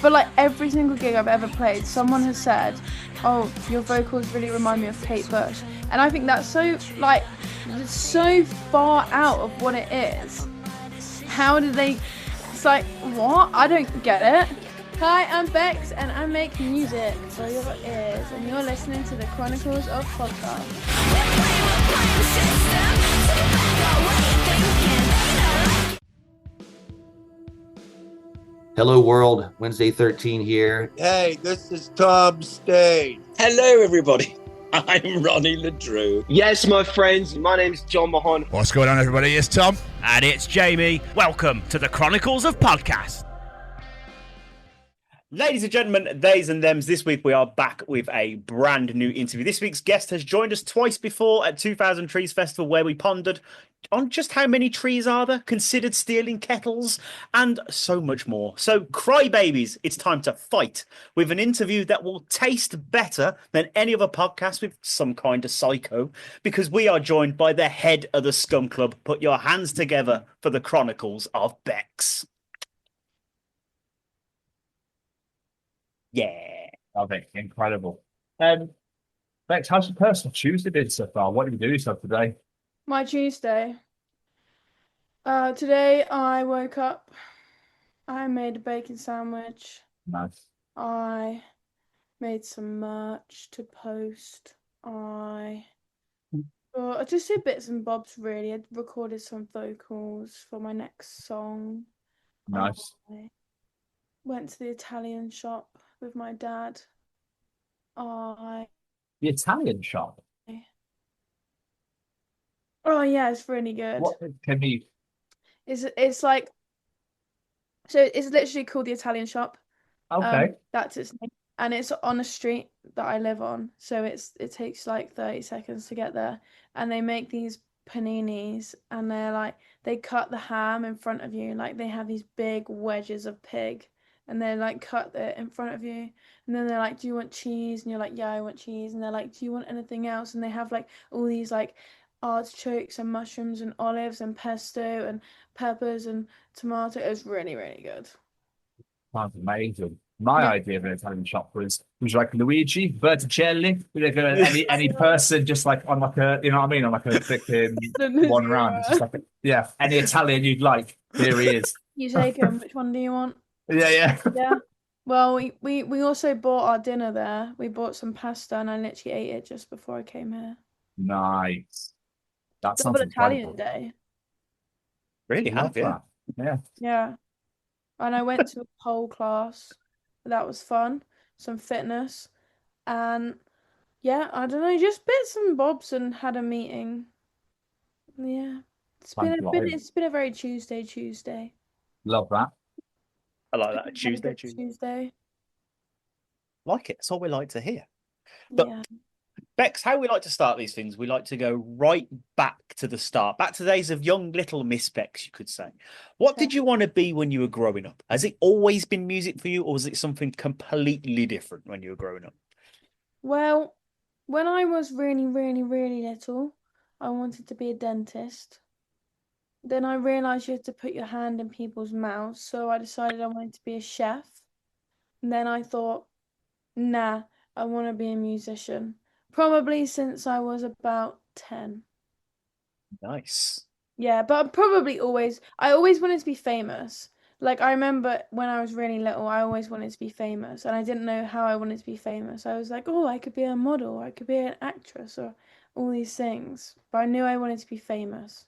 But like every single gig I've ever played, someone has said, "Oh, your vocals really remind me of Kate Bush," and I think that's so like it's so far out of what it is. How do they? It's like what? I don't get it. Hi, I'm Bex, and I make music for your ears, and you're listening to the Chronicles of Podcast. Hello world, Wednesday 13 here. Hey, this is Tom Stain. Hello everybody, I'm Ronnie LeDrew. Yes, my friends, my name's John Mahon. What's going on, everybody? It's Tom. And it's Jamie. Welcome to the Chronicles of Podcast. Ladies and gentlemen, theys and thems, this week we are back with a brand new interview. This week's guest has joined us twice before at 2000 Trees Festival, where we pondered on just how many trees are there, considered stealing kettles, and so much more. So, crybabies, it's time to fight with an interview that will taste better than any other podcast with some kind of psycho, because we are joined by the head of the Scum Club. Put your hands together for the Chronicles of Bex. Yeah. Love it. Incredible. Bex, how's your personal Tuesday been so far? What did you do yourself today? My Tuesday. Today I woke up. I made a bacon sandwich. Nice. I made some merch to post. I just did bits and bobs really. I recorded some vocals for my next song. Nice. I went to the Italian shop with my dad. The Italian shop? Oh yeah, it's really good. What can be? It's like, so it's literally called the Italian shop. Okay. That's its name, and it's on a street that I live on. So it takes like 30 seconds to get there, and they make these paninis, and they're like they cut the ham in front of you, like they have these big wedges of pig, and they like cut it in front of you, and then they're like, "Do you want cheese?" And you're like, "Yeah, I want cheese." And they're like, "Do you want anything else?" And they have like all these like artichokes and mushrooms and olives and pesto and peppers and tomato. It was really, really good. Sounds amazing. My idea of an Italian shop was like Luigi Berticelli. Like any person just like on like a, you know what I mean, on like a thick one round. It's just like any Italian you'd like. Here he is. You take him. Which one do you want? Yeah. Yeah. Well, we also bought our dinner there. We bought some pasta, and I literally ate it just before I came here. Nice. That Double sounds Italian incredible. day. Really have, yeah. Yeah. Yeah. And I went to a pole class. That was fun. Some fitness. And yeah, I don't know, just bits and bobs, and had a meeting. Yeah. It's been a very Tuesday. Love that. I like that. Tuesday. Like it. That's all we like to hear. But Yeah. Bex, how we like to start these things, we like to go right back to the start, back to the days of young little Miss Bex, you could say. What did you want to be when you were growing up? Has it always been music for you, or was it something completely different when you were growing up? Well, when I was really, really, really little, I wanted to be a dentist. Then I realised you had to put your hand in people's mouths, so I decided I wanted to be a chef. And then I thought, nah, I want to be a musician. Probably since I was about 10. Nice. Yeah, but I always wanted to be famous. Like, I remember when I was really little, I always wanted to be famous, and I didn't know how I wanted to be famous. I was like, oh, I could be a model, I could be an actress, or all these things. But I knew I wanted to be famous.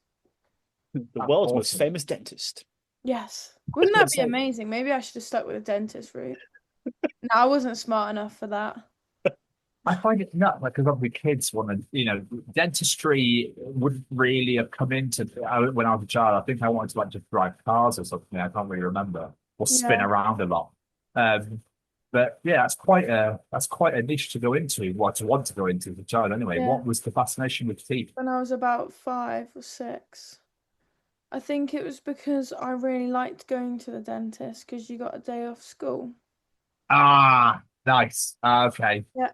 The world's most famous dentist. Yes. Wouldn't that be amazing? Maybe I should have stuck with the dentist route. No, I wasn't smart enough for that. I find it nuts, like, because obviously kids want to, dentistry wouldn't really have come into when I was a child. I think I wanted to like just drive cars or something. I can't really remember, or spin around a lot. But yeah, that's quite a niche to go into, or to want to go into as a child. Anyway, what was the fascination with teeth? When I was about 5 or 6, I think it was because I really liked going to the dentist because you got a day off school. Ah, nice. Okay. Yeah.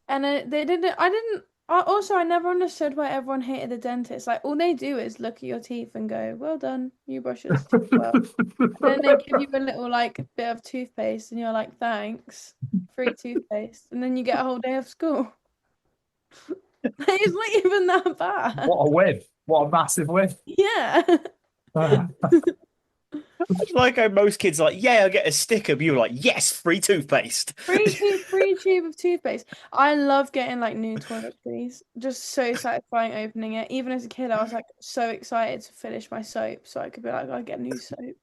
And they didn't. I didn't I never understood why everyone hated the dentist. Like, all they do is look at your teeth and go, "Well done, you brush your teeth well." Then they give you a little like bit of toothpaste, and you're like, "Thanks, free toothpaste." And then you get a whole day of school. It's not even that bad. What a win! What a massive win! Yeah. It's like how most kids are like, yeah, I'll get a sticker, but you're like, yes, free toothpaste. Free tube of toothpaste. I love getting like new toiletries. Just so satisfying opening it. Even as a kid, I was like so excited to finish my soap so I could be like, I get new soap.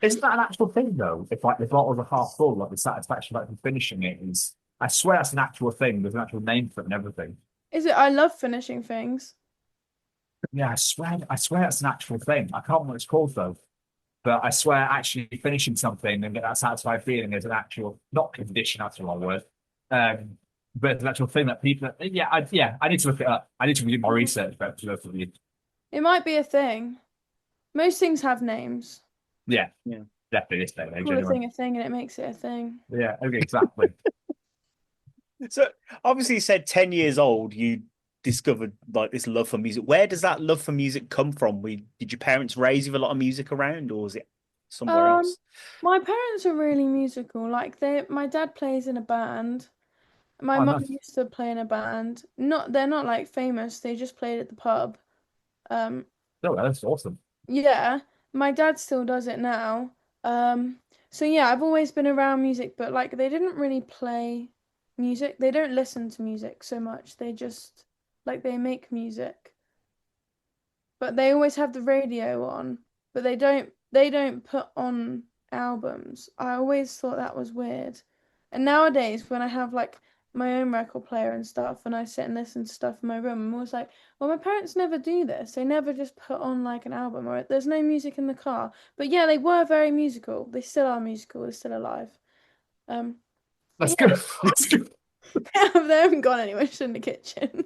Isn't that an actual thing though? If like the bottles are half full, like the satisfaction like from finishing it is. I swear that's an actual thing. There's an actual name for it and everything. Is it? I love finishing things. Yeah, I swear that's an actual thing. I can't remember what it's called though. But I swear actually finishing something and get that satisfied feeling is an actual, not condition, that's the wrong word. But it's an actual thing that people, I need to look it up. I need to do more research about to for you. It might be a thing. Most things have names. Yeah, definitely this day and age. Call a Anyway. thing a thing and it makes it a thing. Yeah, okay, exactly. So obviously you said 10 years old, you discovered like this love for music. Where does that love for music come from? Did your parents raise you with a lot of music around, or was it somewhere else? My parents are really musical. Like my dad plays in a band. My mum nice. used to play in a band. They're not like famous. They just played at the pub. Oh, that's awesome. Yeah, my dad still does it now. So yeah, I've always been around music, but like they didn't really play music. They don't listen to music so much. They just like they make music. But they always have the radio on, but they don't put on albums. I always thought that was weird. And nowadays when I have like my own record player and stuff and I sit and listen to stuff in my room, I'm always like, well, my parents never do this. They never just put on like an album, or there's no music in the car. But yeah, they were very musical. They still are musical. They're still alive. That's good. That's good. They haven't gone anywhere, just in the kitchen.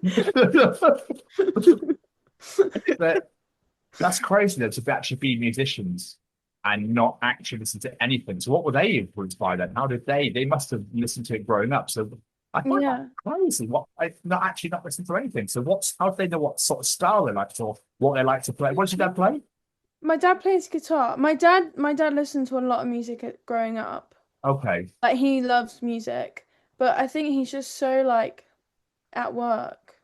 But that's crazy though, to actually be musicians and not actually listen to anything. So what were they influenced by then? How did they must have listened to it growing up. So I find that crazy. I not listen to anything. So how do they know what sort of style they like or what they like to play? What did your dad play? My dad plays guitar. My dad listened to a lot of music growing up. Okay. Like he loves music, but I think he's just so like at work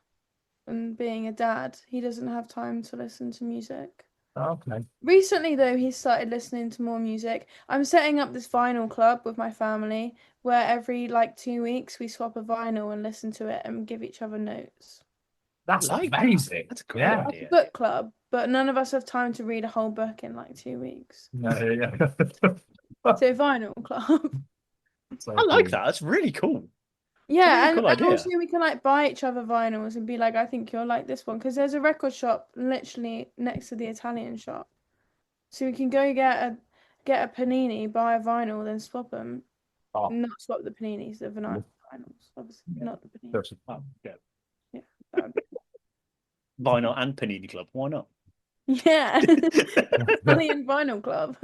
and being a dad, he doesn't have time to listen to music. Okay. Recently though, he started listening to more music. I'm setting up this vinyl club with my family where every like 2 weeks we swap a vinyl and listen to it and give each other notes. That's amazing. That's a great idea. Like a book club, but none of us have time to read a whole book in like 2 weeks. No, yeah. So vinyl club. I like that. That's really cool. Yeah, really cool and idea. also we can like buy each other vinyls and be like, I think you'll like this one, because there's a record shop literally next to the Italian shop, so we can go get a panini, buy a vinyl, then swap them. Not swap the paninis, the vinyls, obviously, not the paninis. Yeah, that would be Vinyl and Panini Club. Why not? yeah. Italian vinyl club.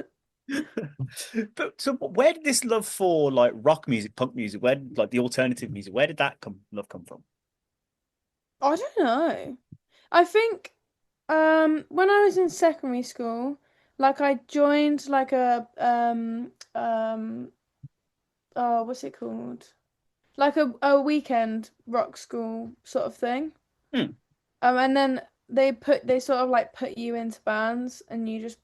But so where did this love for like rock music, punk music, where like the alternative music, where did that love come from? I don't know. I think when I was in secondary school, like I joined like a what's it called? Like a weekend rock school sort of thing. And then they sort of like put you into bands and you just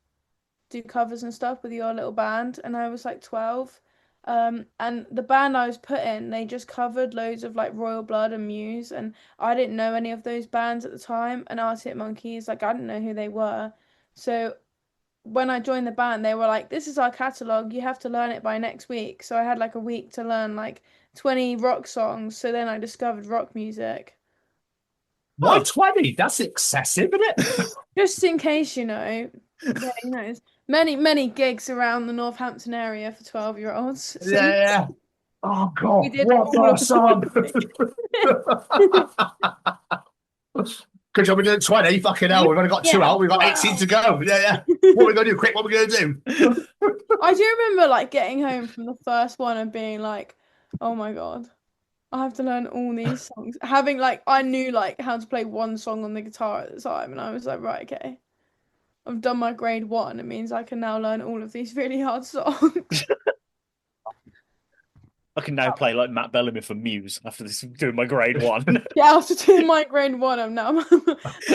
do covers and stuff with your little band, and I was like 12, and the band I was put in, they just covered loads of like Royal Blood and Muse, and I didn't know any of those bands at the time, and Arctic Monkeys, like I didn't know who they were. So when I joined the band, they were like, this is our catalogue, you have to learn it by next week. So I had like a week to learn like 20 rock songs. So then I discovered rock music. Why 20? That's excessive, isn't it? Just in case, yeah, many gigs around the Northampton area for 12-year-olds. So yeah. Oh God! We did What all a of song! Good job we're doing 20. Fucking hell, we've only got 2 out. We've got 18 to go. Yeah. What are we gonna do? Quick, what are we gonna do? I do remember like getting home from the first one and being like, "Oh my God, I have to learn all these songs. Having like I knew like how to play one song on the guitar at the time, and I was like, right, okay, I've done my grade 1. It means I can now learn all of these really hard songs. I can now play like Matt Bellamy for Muse after this doing my grade 1. Yeah, after doing my grade 1, I'm now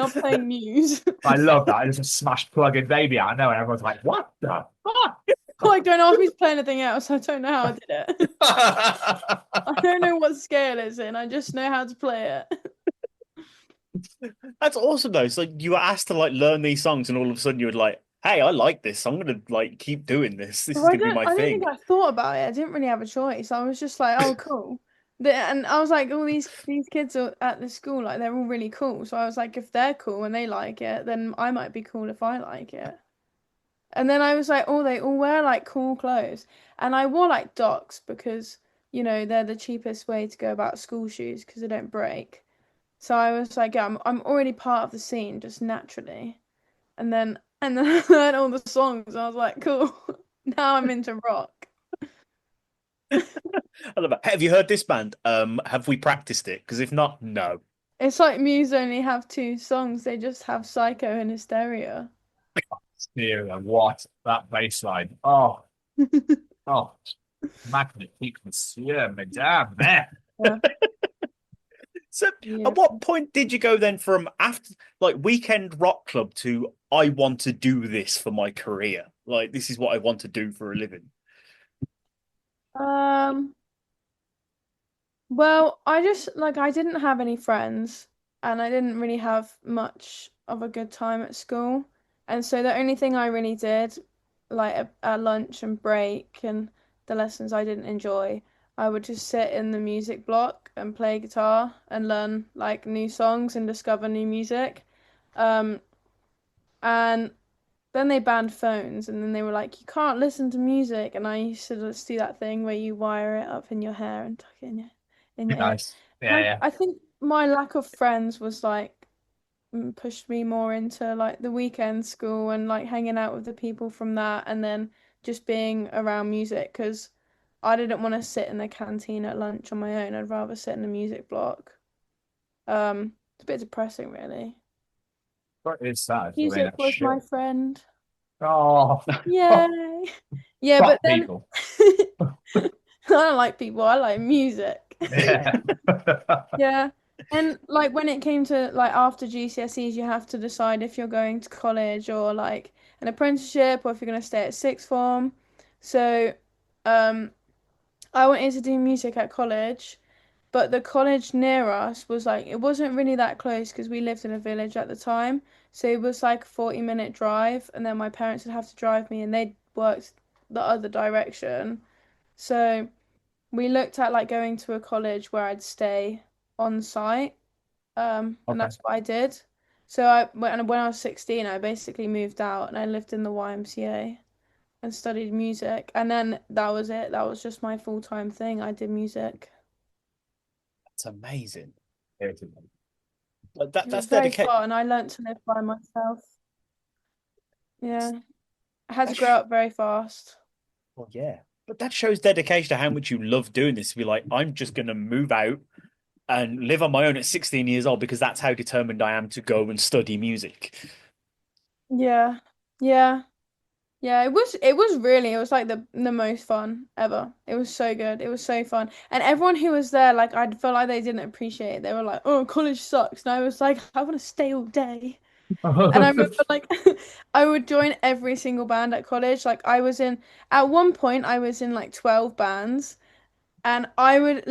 playing Muse. I love that. It's a smash plug-in baby out. I know, and everyone's like, "What the fuck?" Like, don't ask me to play anything else. I don't know how I did it. I don't know what scale it's in. I just know how to play it. That's awesome though. It's like you were asked to like learn these songs, and all of a sudden you were like, "Hey, I like this. I'm gonna like keep doing this. This is Well, gonna be my I don't thing." think I thought about it. I didn't really have a choice. I was just like, oh, cool. And I was like, all these kids are at the school, like they're all really cool. So I was like, if they're cool and they like it, then I might be cool if I like it. And then I was like, oh, they all wear like cool clothes. And I wore like Docs because, you know, they're the cheapest way to go about school shoes because they don't break. So I was like, yeah, I'm already part of the scene just naturally. And then I learned all the songs. And I was like, cool. Now I'm into rock. I love it. Have you heard this band? Have we practiced it? Because if not, no. It's like Muse only have 2 songs. They just have Psycho and Hysteria. Steer, what that bass line? Oh, oh, magnifique, monsieur, madame. Yeah. So, Yeah. at what point did you go then from after like weekend rock club to I want to do this for my career? Like this is what I want to do for a living. Well, I just like I didn't have any friends and I didn't really have much of a good time at school. And so the only thing I really did, like at lunch and break and the lessons I didn't enjoy, I would just sit in the music block and play guitar and learn like new songs and discover new music. Um, and then they banned phones and then they were like, you can't listen to music. And I used to just do that thing where you wire it up in your hair and tuck it in your ear. Nice. Yeah, yeah. I think my lack of friends was like pushed me more into like the weekend school and like hanging out with the people from that and then just being around music because I didn't want to sit in the canteen at lunch on my own. I'd rather sit in the music block. It's a bit depressing, really. But it's sad. I mean, Music that's was shit. my friend. Oh, Yay. Yeah, fuck but then people. I don't like people, I like music. Yeah. Yeah. And like when it came to like after GCSEs, you have to decide if you're going to college or like an apprenticeship or if you're going to stay at sixth form. So, um, I wanted to do music at college, but the college near us was like it wasn't really that close because we lived in a village at the time. So it was like a 40-minute drive, and then my parents would have to drive me, and they worked the other direction. So we looked at like going to a college where I'd stay on site, and Okay. that's what I did. So when I was 16, I basically moved out and I lived in the YMCA and studied music, and then that was it. That was just my full-time thing. I did music. That's amazing. It's Like It was that's very dedication. fun. I learnt to live by myself. Yeah, I had to grow up very fast. Well, yeah. But that shows dedication to how much you love doing this. To be like, I'm just gonna move out and live on my own at 16 years old because that's how determined I am to go and study music. Yeah, yeah, yeah. It was like the most fun ever. It was so good. It was so fun. And everyone who was there, like I felt like they didn't appreciate it. They were like, "Oh, college sucks." And I was like, "I want to stay all day." And I remember like I would join every single band at college. Like at one point I was in like 12 bands and I would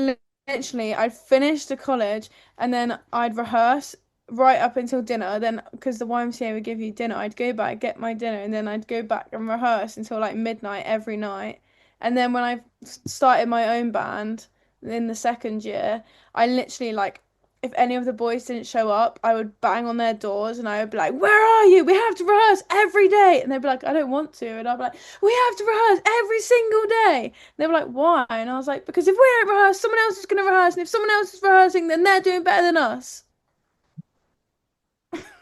literally I'd finish the college and then I'd rehearse right up until dinner. Then because the YMCA would give you dinner, I'd go back, get my dinner, and then I'd go back and rehearse until like midnight every night. And then when I started my own band in the second year, I literally like if any of the boys didn't show up, I would bang on their doors and I would be like, "Where are you? We have to rehearse every day." And they'd be like, "I don't want to." And I'd be like, "We have to rehearse every single day." And they were like, "Why?" And I was like, "Because if we don't rehearse, someone else is going to rehearse. And if someone else is rehearsing, then they're doing better than us."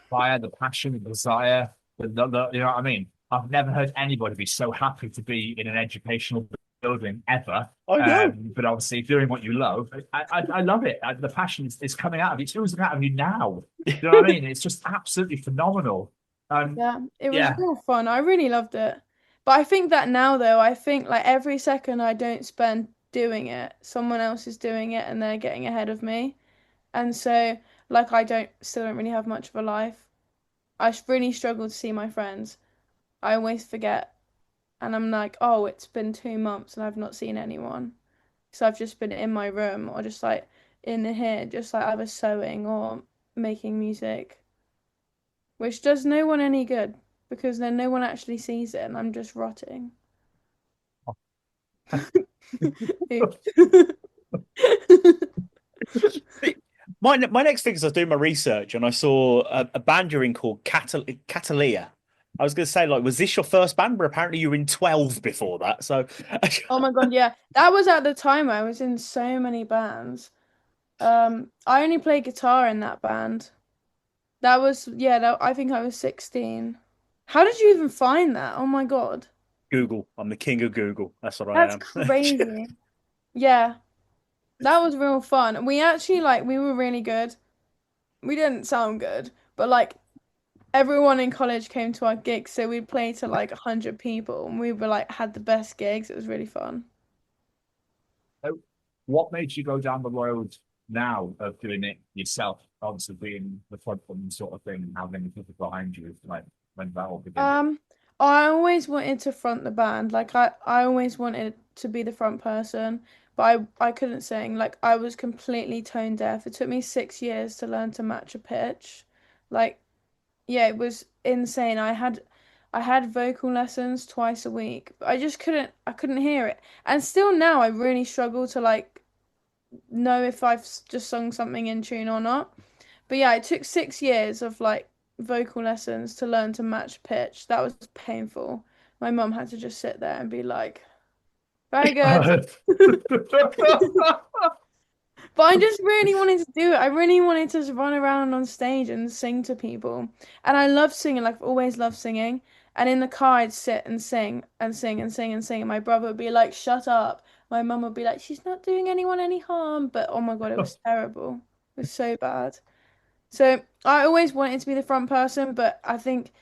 Fire, the passion, the desire, you know what I mean? I've never heard anybody be so happy to be in an educational building ever. I know. But obviously, doing what you love, I love it. The passion is coming out of you. It's oozing out of you now. Do you know what I mean? It's just absolutely phenomenal. Yeah, it was Yeah. real fun. I really loved it. But I think that now, though, I think like every second I don't spend doing it, someone else is doing it and they're getting ahead of me. And so, like, still don't really have much of a life. Really struggle to see my friends. I always forget. And I'm like, oh, it's been 2 months and I've not seen anyone. So I've just been in my room or just like in here, just like either sewing or making music, which does no one any good because then no one actually sees it and I'm just rotting. My next thing is I was doing my research and I saw a band you're in called Catalia. I was going to say, like, was this your first band? But apparently you were in 12 before that. So, Oh my God, yeah. That was at the time I was in so many bands. I only played guitar in that band. That was, yeah, I think I was 16. How did you even find that? Oh my God. Google. I'm the king of Google. That's what I That's am. crazy. Yeah, that was real fun. We actually, like, we were really good. We didn't sound good, but like everyone in college came to our gigs, so we'd play to like 100 people and we were like had the best gigs. It was really fun. So what made you go down the road now of doing it yourself? Obviously, being the frontman sort of thing, and having people behind you, like when that all began. I always wanted to front the band. Like I always wanted to be the front person, but I couldn't sing. Like I was completely tone deaf. It took me 6 years to learn to match a pitch. Like, yeah, it was insane. I had vocal lessons twice a week, but I couldn't hear it. And still now I really struggle to like know if I've just sung something in tune or not. But yeah, it took 6 years of like vocal lessons to learn to match pitch. That was painful. My mum had to just sit there and be like, very good. But I just really wanted to do it. I really wanted to just run around on stage and sing to people. And I love singing, like I've always loved singing. And in the car, I'd sit and sing and sing and sing and sing. And my brother would be like, shut up. My mum would be like, she's not doing anyone any harm. But oh my God, it was terrible. It was so bad. So I always wanted to be the front person, but I think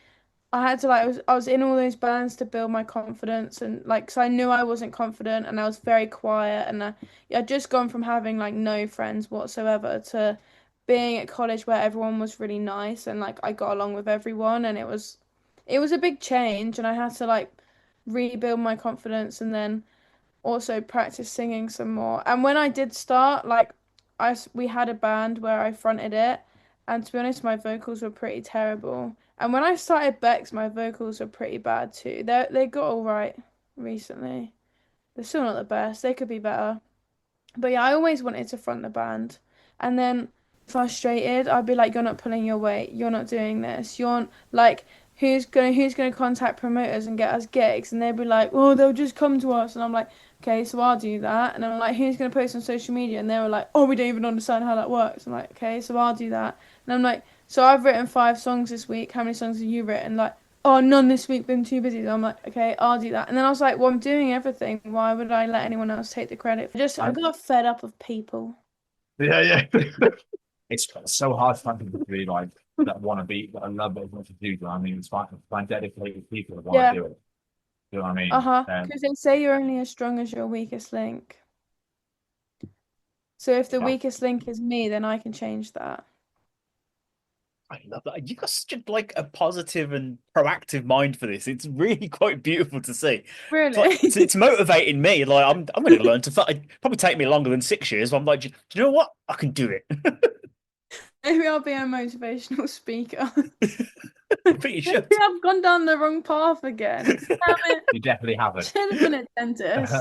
I had to like I was in all those bands to build my confidence and like because I knew I wasn't confident and I was very quiet and I'd just gone from having like no friends whatsoever to being at college where everyone was really nice and like I got along with everyone and it was a big change and I had to like rebuild my confidence and then also practice singing some more. And when I did start, like we had a band where I fronted it, and to be honest, my vocals were pretty terrible. And when I started Bex, my vocals were pretty bad too. They got all right recently. They're still not the best. They could be better. But yeah, I always wanted to front the band. And then frustrated, I'd be like, you're not pulling your weight. You're not doing this. You're like, who's gonna contact promoters and get us gigs? And they'd be like, oh, they'll just come to us. And I'm like, okay, so I'll do that. And I'm like, who's gonna post on social media? And they were like, oh, we don't even understand how that works. I'm like, okay, so I'll do that. And I'm like, so I've written 5 songs this week. How many songs have you written? Like, oh, none this week, been too busy. So I'm like, okay, I'll do that. And then I was like, well, I'm doing everything. Why would I let anyone else take the credit? I got fed up of people. Yeah. It's so hard to find people to be like that want to be that love it as much as you do. I mean, it's fine to find dedicated people that want to do it. You know what I mean? Because they say you're only as strong as your weakest link. So if the weakest link is me, then I can change that. I love that. You've got such a positive and proactive mind for this. It's really quite beautiful to see. Really? It's motivating me. Like I'm going to learn to fight. It'd probably take me longer than 6 years. But I'm like, do you know what? I can do it. Maybe I'll be a motivational speaker. But you should. Maybe I've gone down the wrong path again. Damn it. You definitely haven't. Should have been a dentist.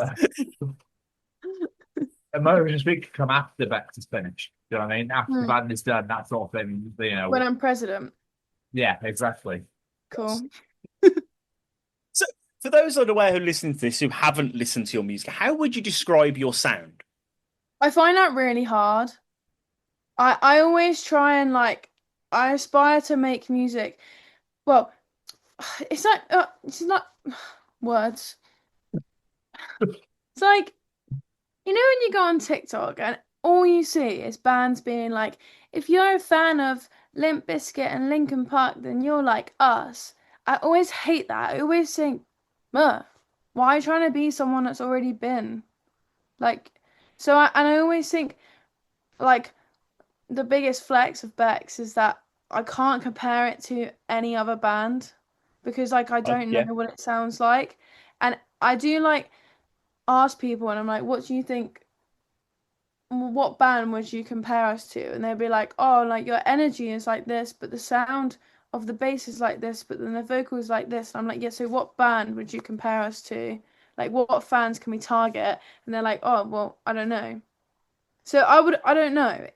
A motivational speaker come after Bex is finished. Do you know what I mean? After the band is done, that sort of thing. You know. When I'm president. Yeah, exactly. Cool. So, for those unaware who listen to this who haven't listened to your music, how would you describe your sound? I find that really hard. I always try and like I aspire to make music. Well, it's not words. It's like, you know, when you go on TikTok and all you see is bands being like, if you're a fan of Limp Bizkit and Linkin Park, then you're like us. I always hate that. I always think, why are you trying to be someone that's already been? Like, and I always think, like, the biggest flex of Bex is that I can't compare it to any other band because, like, I don't know Yeah. what it sounds like. And I do, like, ask people, and I'm like, what do you think? What band would you compare us to? And they'd be like, oh, like your energy is like this, but the sound of the bass is like this, but then the vocal is like this. And I'm like, yeah, so what band would you compare us to? Like, what fans can we target? And they're like, oh, well, I don't know. So I don't know.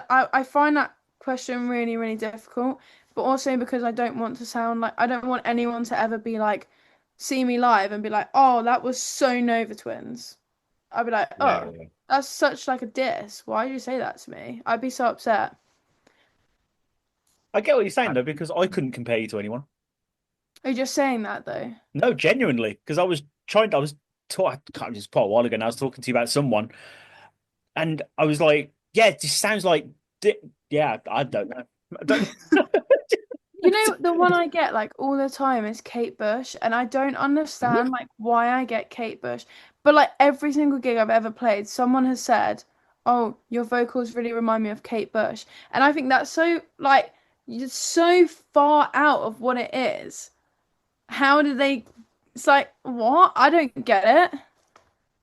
I find that question really, really difficult, but also because I don't want to sound like, I don't want anyone to ever be like, see me live and be like, oh, that was so Nova Twins. I'd be like, Yeah, oh, yeah. that's such like a diss. Why did you say that to me? I'd be so upset. I get what you're saying though, because I couldn't compare you to anyone. Are you just saying that though? No, genuinely, because I was talking just quite a while ago, and I was talking to you about someone, and I was like, yeah, this sounds like, yeah, I don't know. I don't. You know, the one I get like all the time is Kate Bush, and I don't understand like why I get Kate Bush. But like every single gig I've ever played, someone has said, "Oh, your vocals really remind me of Kate Bush," and I think that's so like you're so far out of what it is. How did they? It's like what? I don't get it.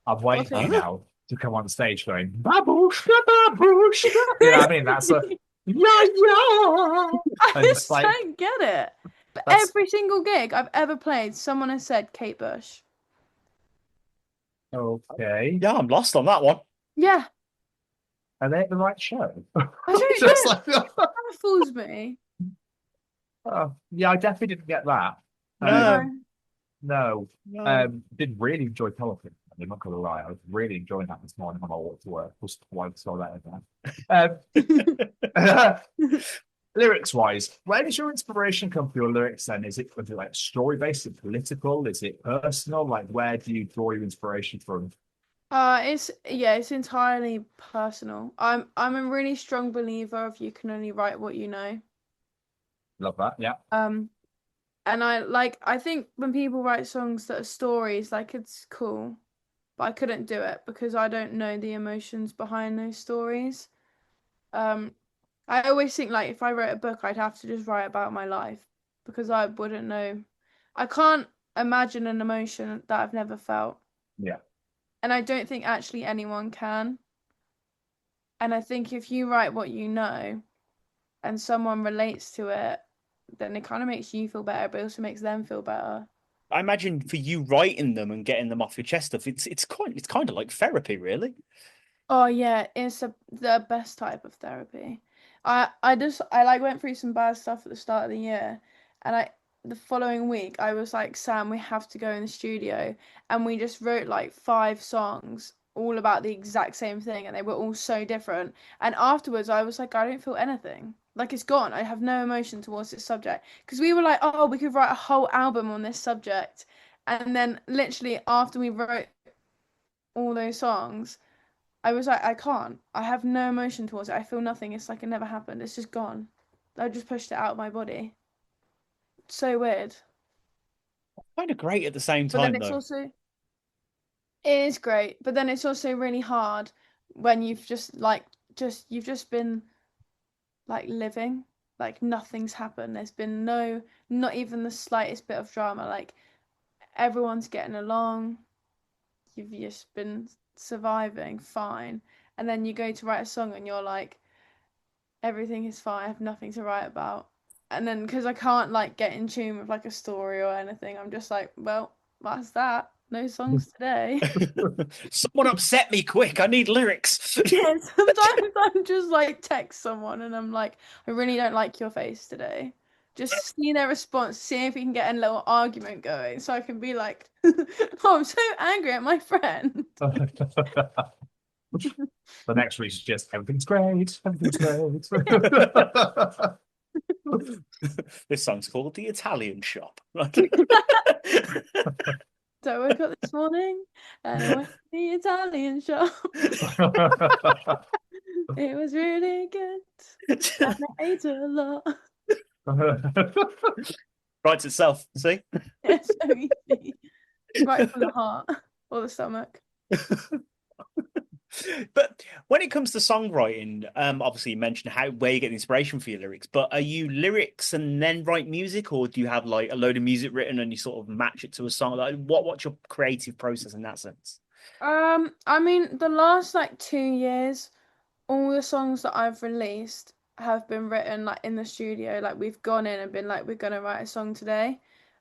I'm waiting for you Also- now to come on stage going, baboosh, baboosh. You know what I mean? That's a, yeah, yeah. I And just like, don't get it. But that's every single gig I've ever played, someone has said Kate Bush. okay. Yeah, I'm lost on that one. Yeah, Are they at the right show? I don't Just know. like, That fools me. yeah, I definitely didn't get that. No, No. no. Did really enjoy politics. I'm not gonna lie, I was really enjoying that this morning on my walk to work. Just why saw that again. Lyrics wise, where does your inspiration come for your lyrics then? Was it like story based, is it political, is it personal? Like where do you draw your inspiration from? It's entirely personal. I'm a really strong believer of you can only write what you know. Love that, yeah. And I think when people write songs that are stories, like it's cool, but I couldn't do it because I don't know the emotions behind those stories. I always think like if I wrote a book, I'd have to just write about my life because I wouldn't know. I can't imagine an emotion that I've never felt. Yeah. And I don't think actually anyone can. And I think if you write what you know and someone relates to it, then it kind of makes you feel better, but it also makes them feel better. I imagine for you writing them and getting them off your chest stuff, it's kind of like therapy, really. Oh yeah, it's the best type of therapy. I like went through some bad stuff at the start of the year, and the following week I was like, Sam, we have to go in the studio, and we just wrote like 5 songs all about the exact same thing, and they were all so different. And afterwards I was like, I don't feel anything. Like it's gone. I have no emotion towards this subject. Because we were like, oh, we could write a whole album on this subject. And then literally after we wrote all those songs, I was like, I can't. I have no emotion towards it. I feel nothing. It's like it never happened. It's just gone. I just pushed it out of my body. So weird. Kind of great at the same But then time, it's though. also, it is great. But then it's also really hard when you've you've just been like living. Like nothing's happened. There's been not even the slightest bit of drama. Like everyone's getting along. You've just been surviving fine. And then you go to write a song and you're like, everything is fine. I have nothing to write about. And then because I can't like get in tune with like a story or anything, I'm just like, well, that's that. No songs today. Someone upset me quick. I need lyrics. Yeah, sometimes I'm just like text someone and I'm like, I really don't like your face today. Just see their response, see if we can get a little argument going, so I can be like, oh, I'm so angry at my friend. The next week's just everything's great, everything's great. This song's called The Italian Shop. So I woke up this morning and I went to the Italian shop. It was really good. And I ate a lot. Writes itself. See. It's so easy. Right from the heart or the stomach. But when it comes to songwriting, obviously you mentioned where you get the inspiration for your lyrics, but are you lyrics and then write music, or do you have like a load of music written and you sort of match it to a song? Like what's your creative process in that sense? I mean, the last like 2 years, all the songs that I've released have been written like in the studio. Like we've gone in and been like, we're gonna write a song today.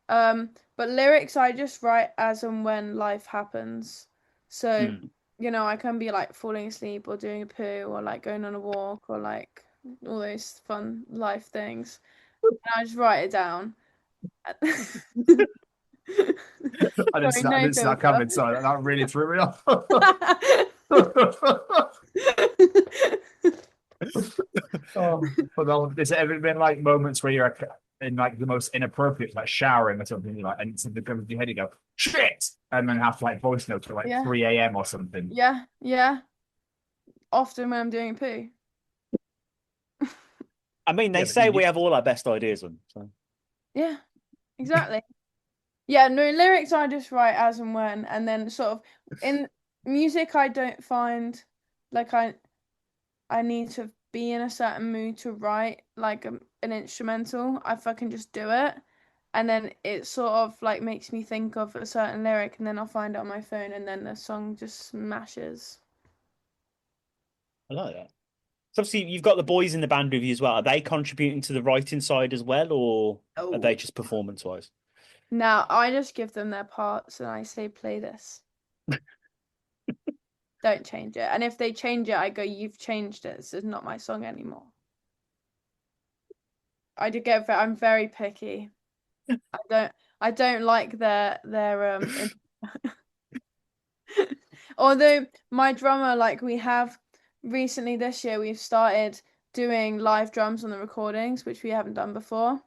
But lyrics I just write as and when life happens. So, I can be like falling asleep or doing a poo or like going on a walk or like all those fun life things. And I just write it down. I didn't see that coming, so that really threw me off. But has there ever been like moments where you're in like the most inappropriate, like showering or something, like, and something comes to your head, you go shit, and then have to like voice notes for like 3 a.m. or something? Yeah. Often when I'm doing a poo. I mean, they say we have all our best ideas on. So. Yeah, exactly. Yeah, no, lyrics I just write as and when, and then sort of in music I don't find like I need to be in a certain mood to write like an instrumental. I fucking just do it, and then it sort of like makes me think of a certain lyric, and then I'll find it on my phone, and then the song just smashes. I like that. So obviously you've got the boys in the band with you as well. Are they contributing to the writing side as well, or are they just performance-wise? Now I just give them their parts and I say, play this. Don't change it. And if they change it, I go, you've changed it. This is not my song anymore. I'm very picky. I don't like their although my drummer, like we have recently this year, we've started doing live drums on the recordings, which we haven't done before.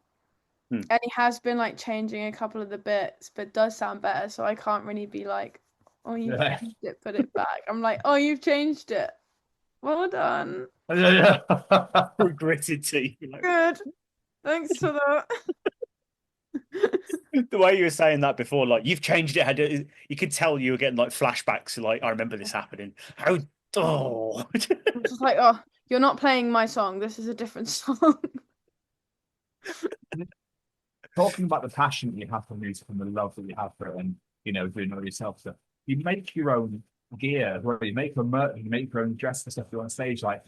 And he has been like changing a couple of the bits, but it does sound better. So I can't really be like, oh, you've changed it, put it back. I'm like, oh, you've changed it. Well done. Regretted teeth. Good. Thanks for that. The way you were saying that before, like you've changed it, you could tell you were getting like flashbacks. Like I remember this happening. I'm just like, oh, you're not playing my song. This is a different song. Talking about the passion that you have for music and the love that you have for it, and doing it all yourself stuff. You make your own gear, where you make your merch, you make your own dress and stuff you on stage. Like,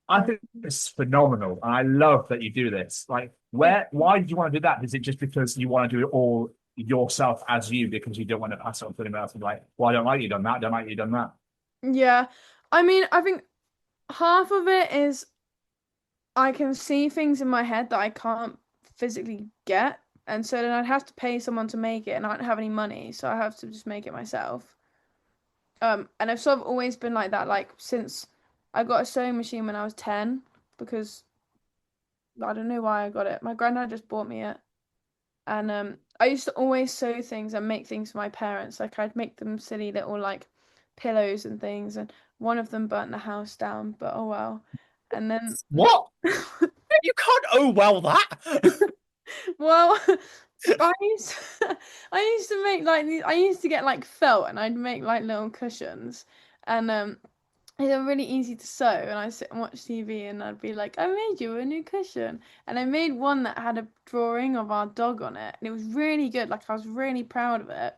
I think it's phenomenal, and I love that you do this. Like, why do you want to do that? Is it just because you want to do it all yourself as you, because you don't want to pass it on to anyone else and be like, well, I don't like you done that, don't like you done that? Yeah, I mean, I think half of it is I can see things in my head that I can't physically get, and so then I'd have to pay someone to make it, and I don't have any money, so I have to just make it myself. And I've sort of always been like that, like since I got a sewing machine when I was 10, because I don't know why I got it. My granddad just bought me it, and I used to always sew things and make things for my parents. Like I'd make them silly little like pillows and things, and one of them burnt the house down, but oh well. And then what? You can't that. Well, I used to make like I used to get like felt, and I'd make like little cushions, and they're really easy to sew. And I sit and watch TV, and I'd be like, I made you a new cushion, and I made one that had a drawing of our dog on it, and it was really good. Like I was really proud of it.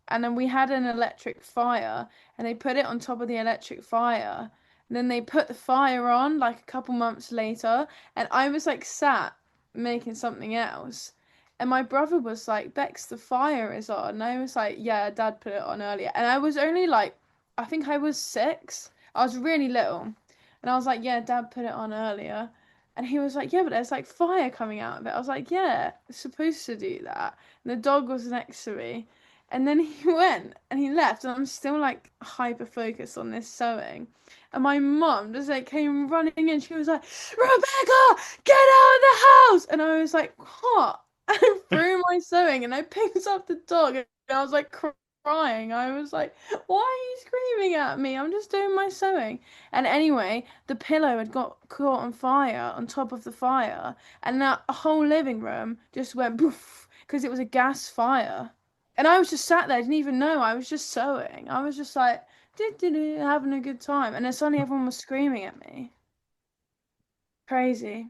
And then we had an electric fire, and they put it on top of the electric fire, and then they put the fire on like a couple months later, and I was like sat making something else, and my brother was like, Bex, the fire is on. And I was like, yeah, Dad put it on earlier. And I was only like, I think I was 6. I was really little, and I was like, yeah, Dad put it on earlier. And he was like, yeah, but there's like fire coming out of it. I was like, yeah, it's supposed to do that. And the dog was next to me, and then he went and he left, and I'm still like hyper focused on this sewing. And my mum just like came running in. She was like, Rebecca, get out of the house! And I was like, what? And I threw my sewing, and I picked up the dog, and I was like crying. I was like, why are you screaming at me? I'm just doing my sewing. And anyway, the pillow had got caught on fire on top of the fire, and that whole living room just went poof because it was a gas fire. And I was just sat there, I didn't even know. I was just sewing. I was just like, having a good time. And then suddenly everyone was screaming at me. Crazy.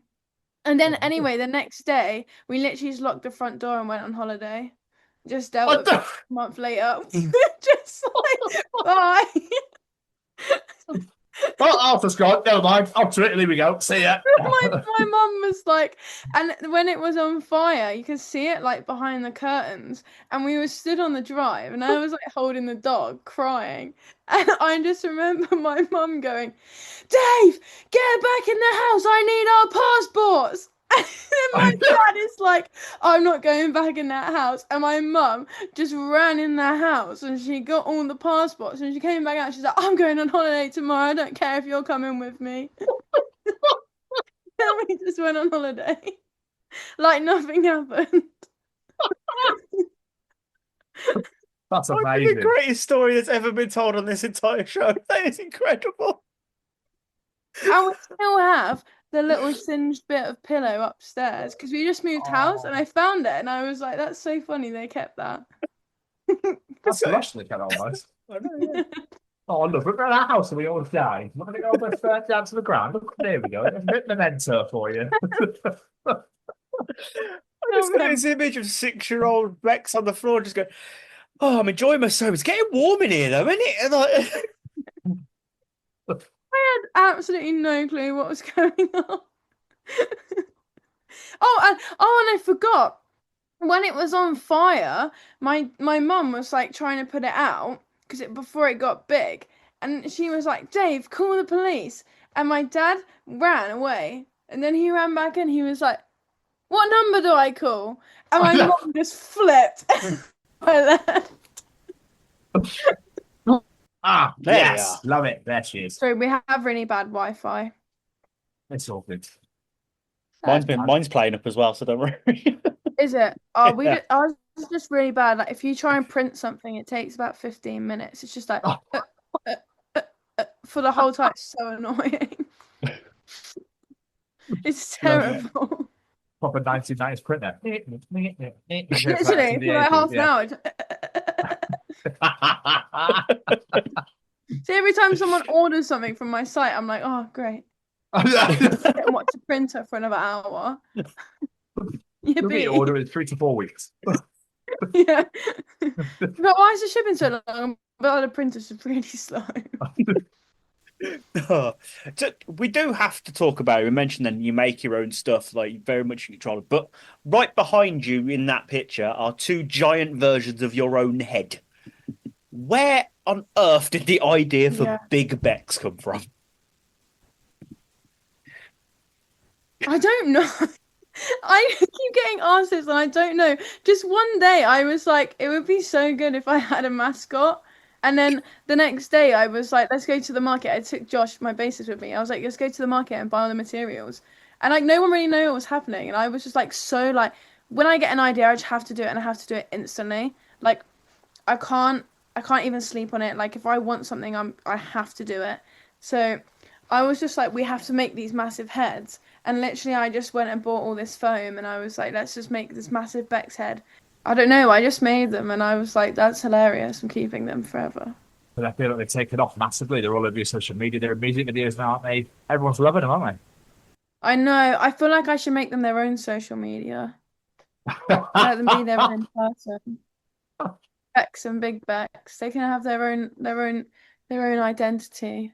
And then anyway, the next day, we literally just locked the front door and went on holiday. Just dealt with it a month later. Just like, bye. Well, Arthur's gone. Never mind. Up to Italy we go. See ya. My mum was like, and when it was on fire, you could see it like behind the curtains. And we were stood on the drive, and I was like holding the dog, crying. And I just remember my mum going, Dave, get back in the house. I need our passports. And then my dad is like, I'm not going back in that house. And my mum just ran in the house and she got all the passports and she came back out. She's like, I'm going on holiday tomorrow. I don't care if you're coming with me. And we just went on holiday. Like nothing happened. That's That might be amazing. the greatest story that's ever been told on this entire show. That is incredible. And we still have the little singed bit of pillow upstairs because we just moved house and I found it and I was like, that's so funny they kept that. That's blushing almost. Oh, look, we're at our house and we all die. I'm going to go over down to the ground. Look, there we go. There's a bit memento for you. I just got this image of 6-year-old Bex on the floor just going, oh, I'm enjoying myself. It's getting warm in here, though, isn't it? And I had absolutely no clue what was going on. And I forgot. When it was on fire, my mum was like trying to put it out because before it got big, and she was like, Dave, call the police. And my dad ran away, and then he ran back and he was like, what number do I call? And my mum just flipped. I left. There Yes, love it. There she is. So we have really bad Wi-Fi. It's all good. mine's playing up as well, so don't worry. Is it? Oh, Yeah. ours is just really bad. Like if you try and print something, it takes about 15 minutes. It's just like for the whole time. It's so annoying. It's terrible. Proper 1990s printer. Literally, for like half an hour. See, every time someone orders something from my site, I'm like, oh, great. And watch a printer for another hour. You'll order in 3 to 4 weeks. Yeah. But why is the shipping so long? But the printers are really slow. So we do have to talk about it. We mentioned then you make your own stuff, like very much in control. But right behind you in that picture are 2 giant versions of your own head. Where on earth did the idea for Big Bex come from? I don't know. I keep getting asked this and I don't know. Just one day I was like, it would be so good if I had a mascot. And then the next day I was like, let's go to the market. I took Josh, my bassist, with me. I was like, let's go to the market and buy all the materials. And like no one really knew what was happening. And I was just like so like when I get an idea, I just have to do it and I have to do it instantly. Like I can't even sleep on it. Like if I want something, I have to do it. So I was just like, we have to make these massive heads. And literally I just went and bought all this foam and I was like, let's just make this massive Bex head. I don't know, I just made them and I was like, that's hilarious. I'm keeping them forever. But I feel like they've taken off massively. They're all over your social media. They're music videos now, aren't they? Everyone's loving them, aren't I know. I feel like I should make them their own social media. they? Let them be their own person. Bex and Big Bex. They can have their own identity.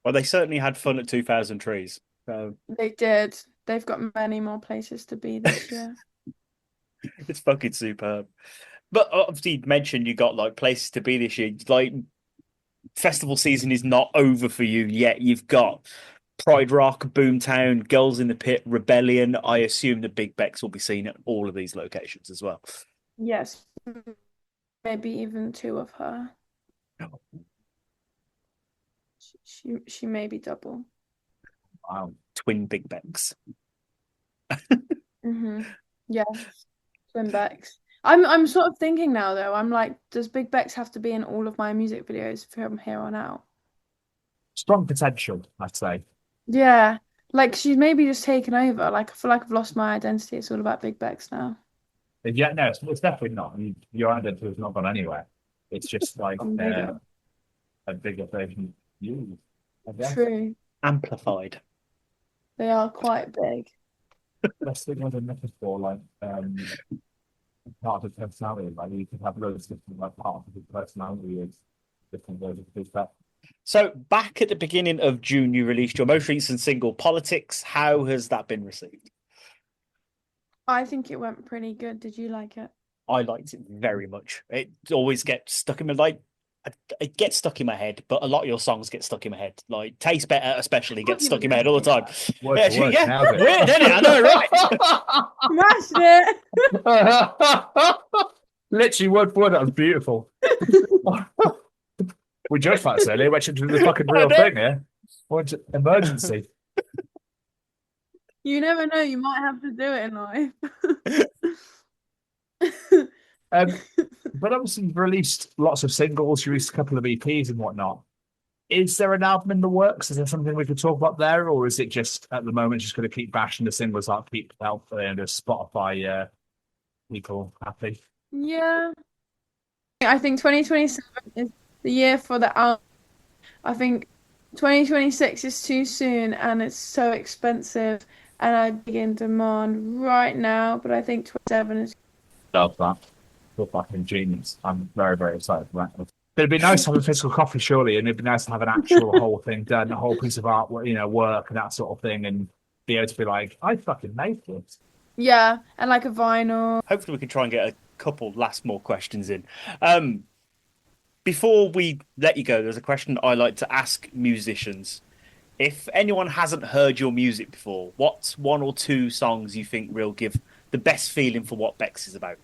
Well, they certainly had fun at 2000 Trees. So They did. They've got many more places to be this year. it's fucking superb. But obviously, you mentioned you got like places to be this year. Like festival season is not over for you yet. You've got Pride Rock, Boomtown, Girls in the Pit, Rebellion. I assume the Big Bex will be seen at all of these locations as well. Yes. Maybe even 2 of her. She may be double. Wow. Twin Big Bex. Mm-hmm. Yes. Twin Bex. I'm sort of thinking now though. I'm like, does Big Bex have to be in all of my music videos from here on out? Strong potential, I'd say. Yeah, like she's maybe just taken over. Like I feel like I've lost my identity. It's all about Big Bex now. Yeah, no, it's definitely not. Your identity has not gone anywhere. It's just like I'm bigger. a bigger version of you, I guess. True. Amplified. They are quite big. Let's think of a metaphor like part of personality. Like you could have loads of different like parts of his personality as different versions of his that. So back at the beginning of June, you released your most recent single, Politics. How has that been received? I think it went pretty good. Did you like it? I liked it very much. It always gets stuck in my like. It gets stuck in my head, but a lot of your songs get stuck in my head. Like Taste Better, especially, gets stuck in my head all the time. Word for word, nailed it. Weird, isn't it? I know, right? Smashed it. Literally word for word, that was beautiful. We joked about this earlier, which is the fucking real thing here. What emergency? You never know. You might have to do it in life. But obviously you've released lots of singles, you released a couple of EPs and whatnot. Is there an album in the works? Is there something we could talk about there, or is it just at the moment just going to keep bashing the singles out, keep helpful and just Spotify people happy? Yeah. I think 2027 is the year for the album. I think 2026 is too soon and it's so expensive and I'm big in demand right now, but I think 27 is. Love that. You're fucking genius. I'm very, very excited for that. But it'd be nice to have a physical copy, surely, and it'd be nice to have an actual whole thing done, a whole piece of art, work and that sort of thing, and be able to be like, I fucking made this. Yeah, and like a vinyl. Hopefully, we can try and get a couple last more questions in. Before we let you go, there's a question I like to ask musicians. If anyone hasn't heard your music before, what's one or two songs you think will give the best feeling for what Bex is about?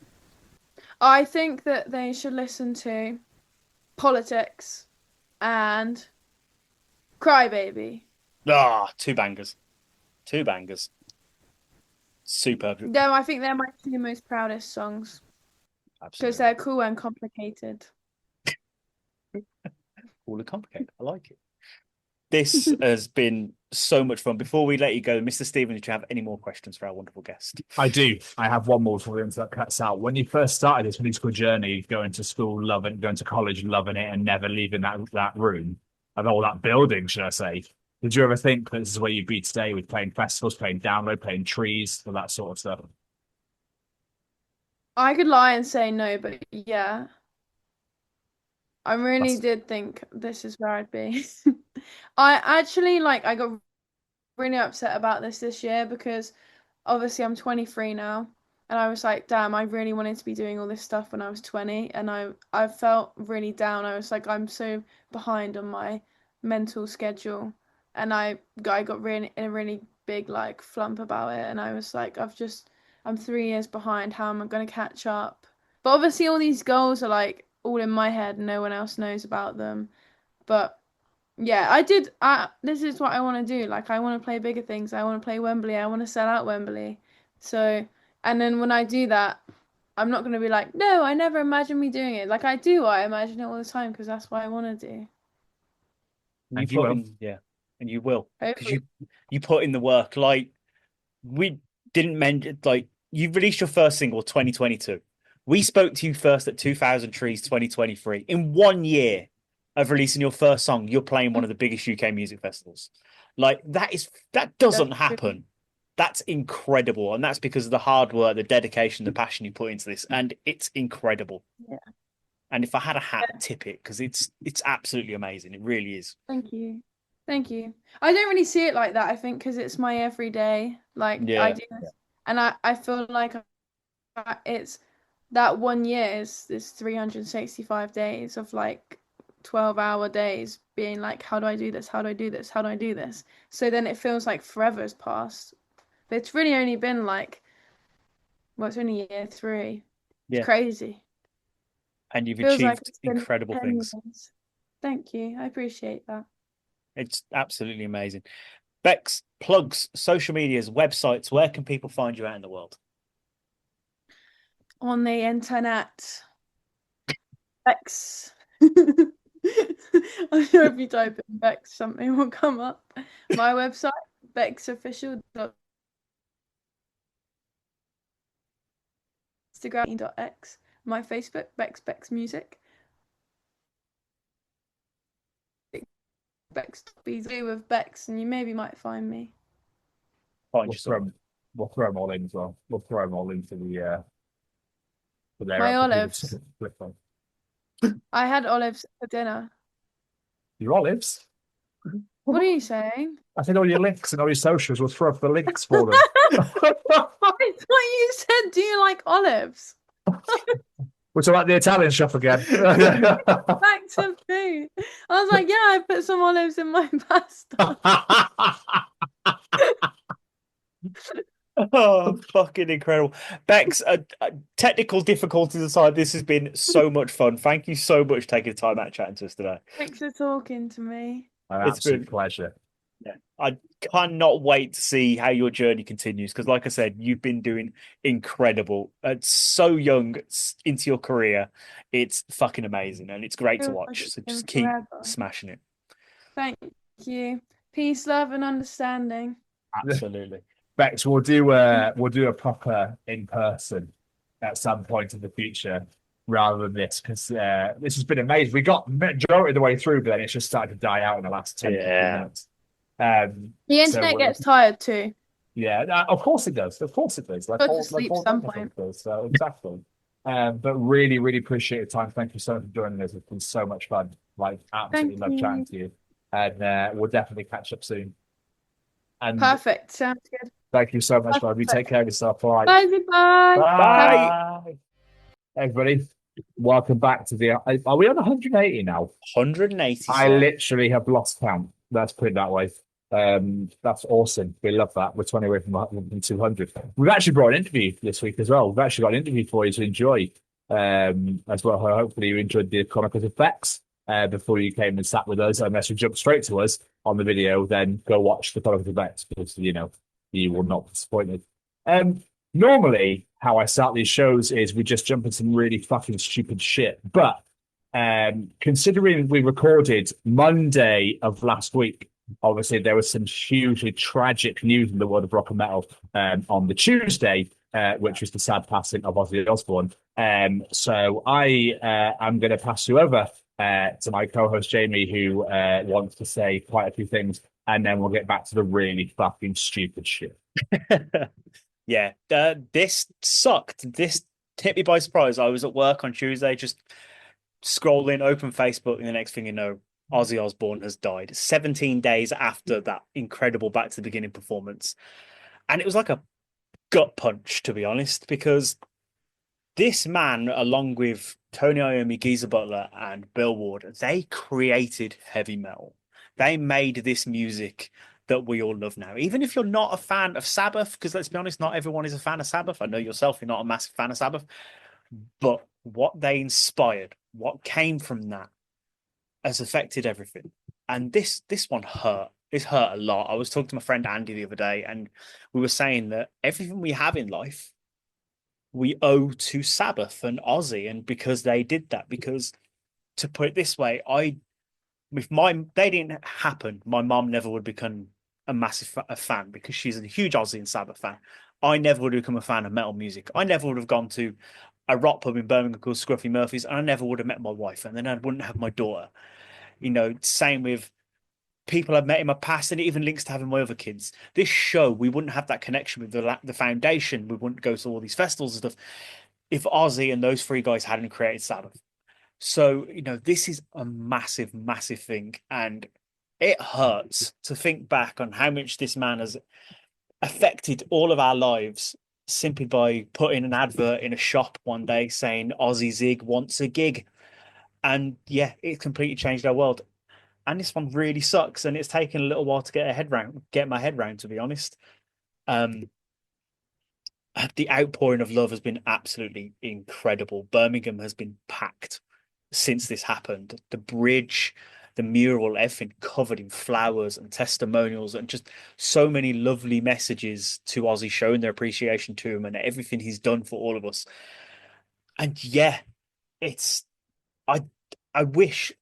I think that they should listen to Politics and Crybaby. Ah, two bangers. Two bangers. Superb. No, I think they're my two most proudest songs because Absolutely. they're cool and complicated. Cool and complicated. I like it. This has been so much fun. Before we let you go, Mr. Stephen, did you have any more questions for our wonderful guest? I do. I have one more before the internet cuts out. When you first started this musical journey, going to school, loving, going to college, loving it, and never leaving that room and all that building, should I say? Did you ever think that this is where you'd be today with playing festivals, playing download, playing trees, all that sort of stuff? I could lie and say no, but yeah. I really did think this is where I'd be. I actually I got really upset about this year because obviously I'm 23 now and I was like, damn, I really wanted to be doing all this stuff when I was 20 and I felt really down. I was like, I'm so behind on my mental schedule and I got really in a really big flump about it and I was like, I'm 3 years behind. How am I going to catch up? But obviously all these goals are all in my head and no one else knows about them. But yeah, this is what I want to do. I want to play bigger things. I want to play Wembley. I want to sell out Wembley. So, and then when I do that, I'm not going to be like, no, I never imagined me doing it. I do. I imagine it all the time because that's what I want to do. And you will. Yeah, and you will. Because Hopefully. you put in the work. We didn't mention, you released your first single 2022. We spoke to you first at 2000 Trees 2023. In 1 year of releasing your first song, you're playing one of the biggest UK music festivals. That doesn't happen. That's incredible. And that's because of the hard work, the dedication, the passion you put into this. And it's incredible. Yeah. And if I had a hat, tip it, because it's absolutely amazing. It really is. Thank you. Thank you. I don't really see it like that, I think, because it's my everyday. I do this. And I feel like it's that 1 year is this 365 days of 12-hour days being how do I do this? How do I do this? How do I do this? So then it feels like forever has passed. But it's really only been it's only year 3. It's crazy. And you've achieved incredible things. Years. Thank you. I appreciate that. It's absolutely amazing. Bex, plugs, social medias, websites, where can people find you out in the world? on the internet. Bex. I'm sure if you type in Bex, something will come up. My website, bexofficial. Instagram.x. My Facebook, Bex Music. Bex with Bex, and you maybe might find me. Find We'll you throw some. 'em- we'll throw them all in as well. We'll throw them all into for their My for people olives. to click on. I had olives for dinner. Your olives? What are you saying? I said all your links and all your socials. We'll throw up the links for them. It's what you said. Do you like olives? We're talking about the Italian shop again. Back to food. I was like, yeah, I put some olives in my pasta. Oh, fucking incredible. Bex, technical difficulties aside, this has been so much fun. Thank you so much for taking the time out chatting to us today. Thanks for talking to me. An It's absolute been- pleasure. Yeah, I cannot wait to see how your journey continues because, like I said, you've been doing incredible. So young into your career, it's fucking amazing and it's great to Feels like watch. it's So been just keep forever. smashing it. Thank you. Peace, love, and understanding. Absolutely. Bex, we'll do a proper in person at some point in the future rather than this because this has been amazing. We got majority of the way through, but then it's just started to die out in the last 10 15 minutes. The So internet gets tired too. yeah, of course it does. Of course it does. Like Go to all sleep data some point. does. So exactly. But really, really appreciate your time. Thank you so much for joining us. It's been so much fun. Like absolutely Thank love chatting you. to you. And we'll definitely catch up soon. And Perfect. Sounds good. thank you so much, Rob. You take care of yourself. All right. Bye. Bye. Bye. Everybody, welcome back to the. Are we on 180 now? 180. I literally have lost count. Let's put it that way. That's awesome. We love that. We're 20 away from 200. We've actually brought an interview this week as well. We've actually got an interview for you to enjoy as well. Hopefully, you enjoyed the Chronicles of Bex before you came and sat with us. Unless you jumped straight to us on the video, then go watch the Chronicles of Bex because you will not be disappointed. Normally, how I start these shows is we just jump into some really fucking stupid shit. But considering we recorded Monday of last week, obviously there was some hugely tragic news in the world of rock and metal on the Tuesday, which was the sad passing of Ozzy Osbourne. So I am going to pass you over to my co-host Jamie, who wants to say quite a few things, and then we'll get back to the really fucking stupid shit. Yeah, this sucked. This hit me by surprise. I was at work on Tuesday, just scrolling, open Facebook, and the next thing you know, Ozzy Osbourne has died 17 days after that incredible Back to the Beginning performance. And it was like a gut punch, to be honest, because this man, along with Tony Iommi, Geezer Butler, and Bill Ward, they created heavy metal. They made this music that we all love now. Even if you're not a fan of Sabbath, because let's be honest, not everyone is a fan of Sabbath. I know yourself, you're not a massive fan of Sabbath. But what they inspired, what came from that, has affected everything. And this one hurt. This hurt a lot. I was talking to my friend Andy the other day, and we were saying that everything we have in life, we owe to Sabbath and Ozzy, and because they did that. Because to put it this way, they didn't happen, my mom never would become a massive fan because she's a huge Ozzy and Sabbath fan. I never would have become a fan of metal music. I never would have gone to a rock pub in Birmingham called Scruffy Murphy's, and I never would have met my wife, and then I wouldn't have my daughter. Same with people I've met in my past, and it even links to having my other kids. This show, we wouldn't have that connection with the foundation. We wouldn't go to all these festivals and stuff if Ozzy and those three guys hadn't created Sabbath. So, this is a massive, massive thing. And it hurts to think back on how much this man has affected all of our lives simply by putting an advert in a shop one day saying Ozzy Zig wants a gig. And yeah, it completely changed our world. And this one really sucks. And it's taken a little while to get my head round, to be honest. The outpouring of love has been absolutely incredible. Birmingham has been packed since this happened. The bridge, the mural, everything covered in flowers and testimonials, and just so many lovely messages to Ozzy, showing their appreciation to him and everything he's done for all of us. And yeah, it's I wish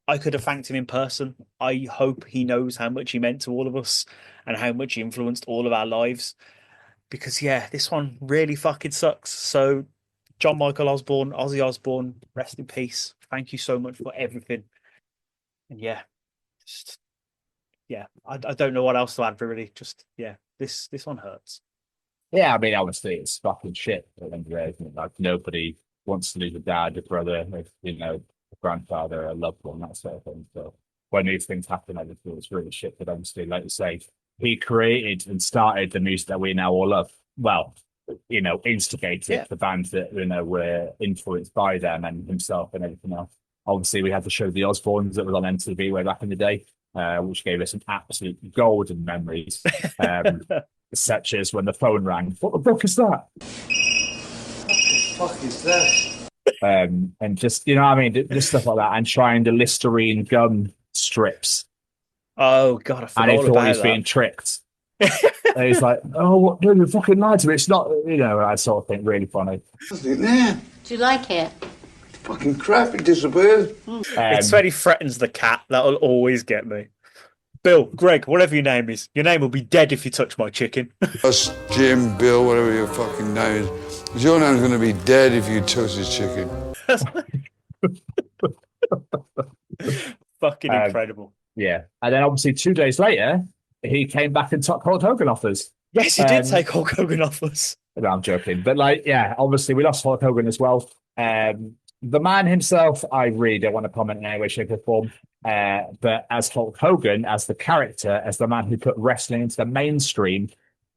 I could have thanked him in person. I hope he knows how much he meant to all of us and how much he influenced all of our lives. Because yeah, this one really fucking sucks. So John Michael Osborne, Ozzy Osbourne, rest in peace. Thank you so much for everything. And yeah, just yeah, I don't know what else to add really. Just yeah, this one hurts. Yeah, I mean, obviously it's fucking shit at the end of the day, isn't it? Like nobody wants to lose a dad, a brother, a grandfather, a loved one, that sort of thing. So when these things happen, I just feel it's really shit. But obviously, like you say, he created and started the music that we now all love. Well, instigated the bands that were influenced by them and himself and everything else. Obviously, we had the show The Osbournes that was on MTV way back in the day, which gave us some absolute golden memories. Such as when the phone rang. What the fuck is that? What the fuck is that? And just just stuff like that, and trying the Listerine gum strips. Oh god, I forgot and he all thought about he was that. being tricked. And he's like, "Oh, what? No, you fucking lied to me. It's not." I sort of think really funny. What's it there? Do you like it? Fucking crap, it disappeared. It's when he threatens the cat. That'll always get me. Bill, Greg, whatever your name is, your name will be dead if you touch my chicken. Us, Jim, Bill, whatever your fucking name is. Your name's going to be dead if you touch this chicken. Fucking incredible. Yeah. And then obviously 2 days later, he came back and took Hulk Hogan off us. Yes, he did take Hulk Hogan off us. No, I'm joking. But obviously we lost Hulk Hogan as well. The man himself, I really don't want to comment in any way, shape, or form. But as Hulk Hogan, as the character, as the man who put wrestling into the mainstream,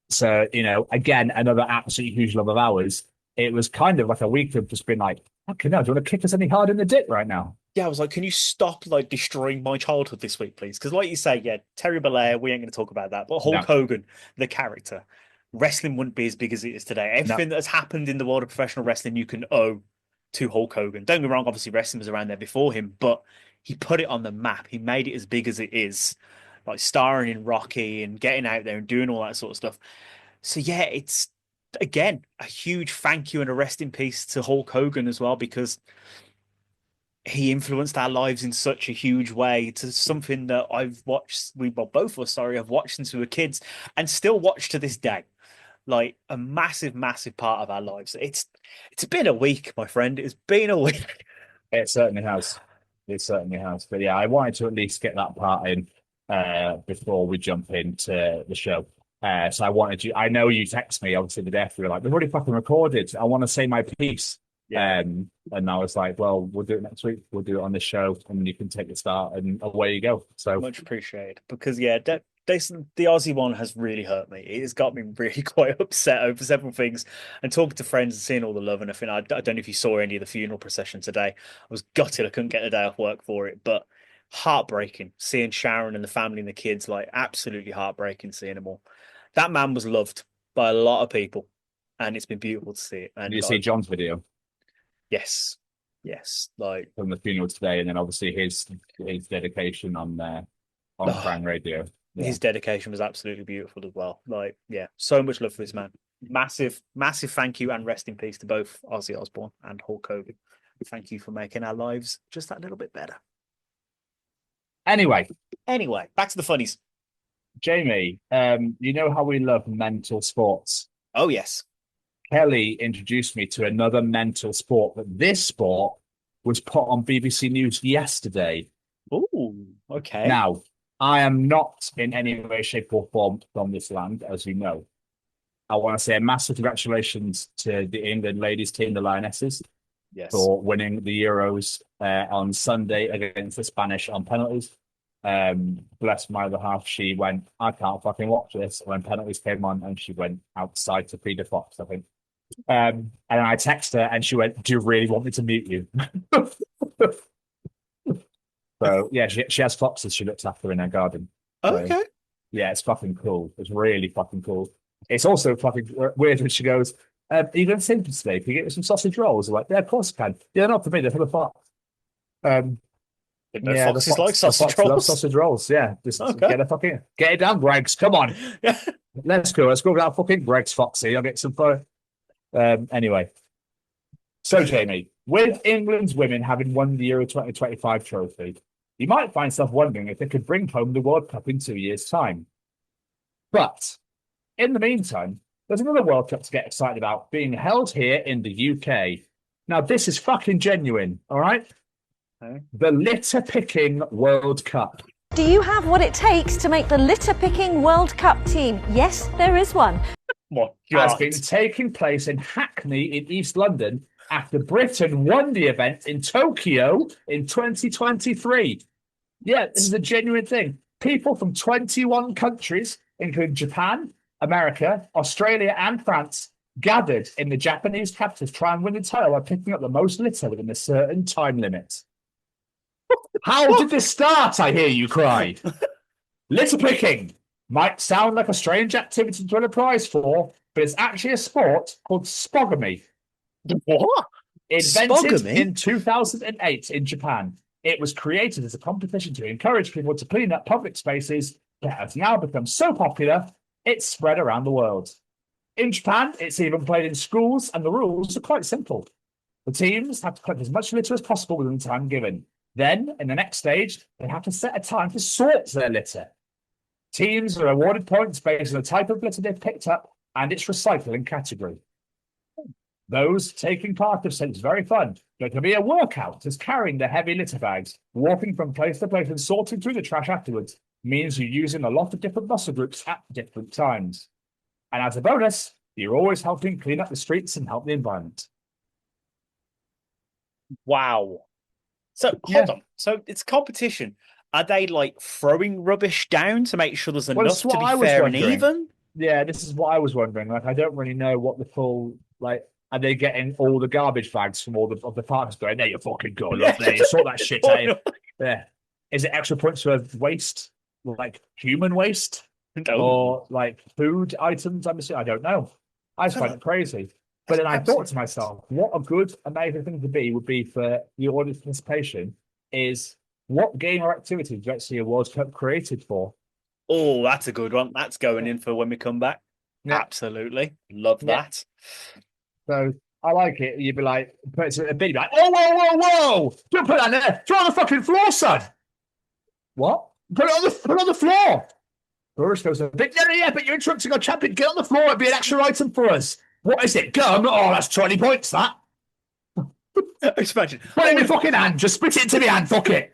so again, another absolutely huge love of ours. It was kind of like a week of just being like, okay, no, do you want to kick us any hard in the dick right now? Yeah, I was like, can you stop destroying my childhood this week, please? Because like you say, yeah, Terry Bollea, we ain't going to talk about that. But Hulk Hogan, the character, wrestling wouldn't be as big as it is today. Everything that has happened in the world of professional wrestling, you can owe to Hulk Hogan. Don't get me wrong, obviously wrestling was around there before him, but he put it on the map. He made it as big as it is, like starring in Rocky and getting out there and doing all that sort of stuff. So yeah, it's again a huge thank you and a rest in peace to Hulk Hogan as well, because he influenced our lives in such a huge way, to something that both of us have watched since we were kids and still watch to this day. Like a massive, massive part of our lives. It's been a week, my friend. It's been a week. It certainly has. It certainly has. But yeah, I wanted to at least get that part in before we jump into the show. So I wanted you. I know you text me obviously the day after. You're like, we've already fucking recorded. I want to say my piece. Yeah. And I was like, well, we'll do it next week. We'll do it on this show, and you can take the start, and away you go. So much appreciated, because yeah, the Ozzy one has really hurt me. It has got me really quite upset over several things. And talking to friends and seeing all the love and everything. I don't know if you saw any of the funeral procession today. I was gutted I couldn't get a day off work for it, but heartbreaking seeing Sharon and the family and the kids. Like absolutely heartbreaking seeing them all. That man was loved by a lot of people, and it's been beautiful to see it. And did you see John's video? Yes, like from the funeral today, and then obviously his dedication on Crown Radio. Yeah. His dedication was absolutely beautiful as well. Like, yeah, so much love for this man. Massive, massive thank you and rest in peace to both Ozzy Osbourne and Hulk Hogan. Thank you for making our lives just that little bit better. Anyway, back to the funnies. Jamie, you know how we love mental sports. Oh yes. Kelly introduced me to another mental sport, but this sport was put on BBC News yesterday. Oh, okay. Now, I am not in any way, shape, or form from this land, as you know. I want to say a massive congratulations to the England ladies team, the Lionesses, for winning the Euros on Sunday against the Spanish on penalties. Bless my other half, she went, I can't fucking watch this when penalties came on, and she went outside to feed the fox, I think. And I texted her and she went, do you really want me to mute you? So yeah, she has foxes she looks after in her garden. So, okay. Yeah, it's fucking cool. It's really fucking cool. It's also fucking weird when she goes, are you going to sing today? Can you get me some sausage rolls? I'm like, yeah, of course I can. Yeah, not for me, they're for the fox. Foxes like sausage rolls. Love sausage rolls, yeah. Just get it down, Greg's. Come on. Let's go without fucking Greg's Foxy. I'll get some for anyway. So, Jamie, with England's women having won the Euro 2025 trophy, you might find yourself wondering if they could bring home the World Cup in 2 years' time. But in the meantime, there's another World Cup to get excited about being held here in the UK. Now, this is fucking genuine, all right? Okay. The Litter Picking World Cup. Do you have what it takes to make the litter picking World Cup team? Yes, there is one. What Has been taking place in Hackney in East London after Britain won the event in Tokyo in 2023. Yeah, this is a genuine thing. People from 21 countries, including Japan, America, Australia, and France, gathered in the Japanese capital to try and win the title by picking up the most litter within a certain time limit. How did this start, I hear you cry? Litter picking might sound like a strange activity to win a prize for, but it's actually a sport called Spogomy. What? Invented Spogomy? in 2008 in Japan. It was created as a competition to encourage people to clean up public spaces, but has now become so popular, it's spread around the world. In Japan, it's even played in schools, and the rules are quite simple. The teams have to collect as much litter as possible within the time given. Then, in the next stage, they have to set a time to sort their litter. Teams are awarded points based on the type of litter they've picked up and its recycling category. Those taking part have said it's very fun, but it can be a workout as carrying the heavy litter bags, walking from place to place and sorting through the trash afterwards means you're using a lot of different muscle groups at different times. And as a bonus, you're always helping clean up the streets and help the environment. Wow. So hold on. So it's competition. Are they like throwing rubbish down to make sure there's enough to be fair and even? Yeah, this is what I was wondering. Like, I don't really know what the full, like, are they getting all the garbage bags from all of the partners going, there you fucking go, look, there you sort that shit out. Yeah. Is it extra points for waste, like human waste? No. Or like food items? I don't know. I just find it crazy. But then I thought to myself, what a good, amazing thing to be would be for the audience participation is what game or activity do you actually see a World Cup created for? Oh, that's a good one. That's going in for when we come back. Yeah. Absolutely. Love that. So I like it. You'd be like, put it to a bit, like, oh, whoa, whoa, whoa! Don't put that there. Throw it on the fucking floor, son. What? Put it on the floor. Boris goes, yeah, but you're interrupting our champion. Get on the floor. It'd be an extra item for us. What is it? Gum? Oh, that's 20 points, that. Expansion. Put it in your fucking hand. Just spit it into my hand. Fuck it.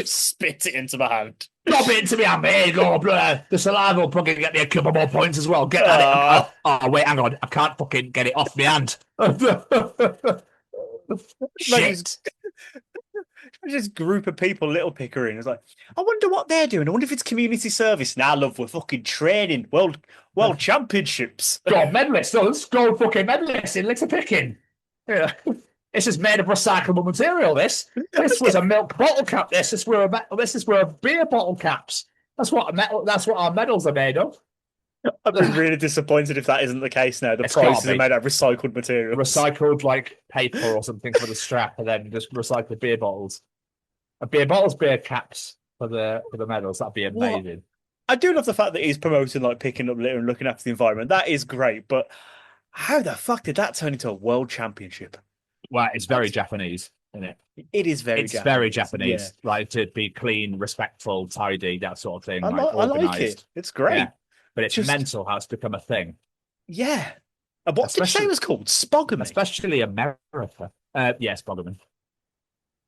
Spit it into my hand. Drop it into my hand. There you go. The saliva will probably get me a couple more points as well. Get at it. Oh, wait, hang on. I can't fucking get it off my hand. Shit. Just group of people, little pickering. It's like, I wonder what they're doing. I wonder if it's community service. Now, love, we're fucking training. World championships. Gold medalist. No, let's go fucking medalist in litter picking. Yeah. This is made of recyclable material, this. This was a milk bottle cap, this. This were beer bottle caps. That's what our medals are made of. I'd be really disappointed if that isn't the case now. The prices are made out of recycled material. Recycled, like, paper or something for the strap, and then just recycled beer bottles. Beer caps for the medals. That'd be amazing. I do love the fact that he's promoting, like, picking up litter and looking after the environment. That is great, but how the fuck did that turn into a world championship? Well, it's very Japanese, isn't it? It is very Japanese. Very Japanese. Yeah. Like, to be clean, respectful, tidy, that sort of thing. I like it. It's great. Yeah. But it's just mental how it's become a thing. Yeah. And what did you say it was called? Spogomy? Especially America. Yeah, Spogomy.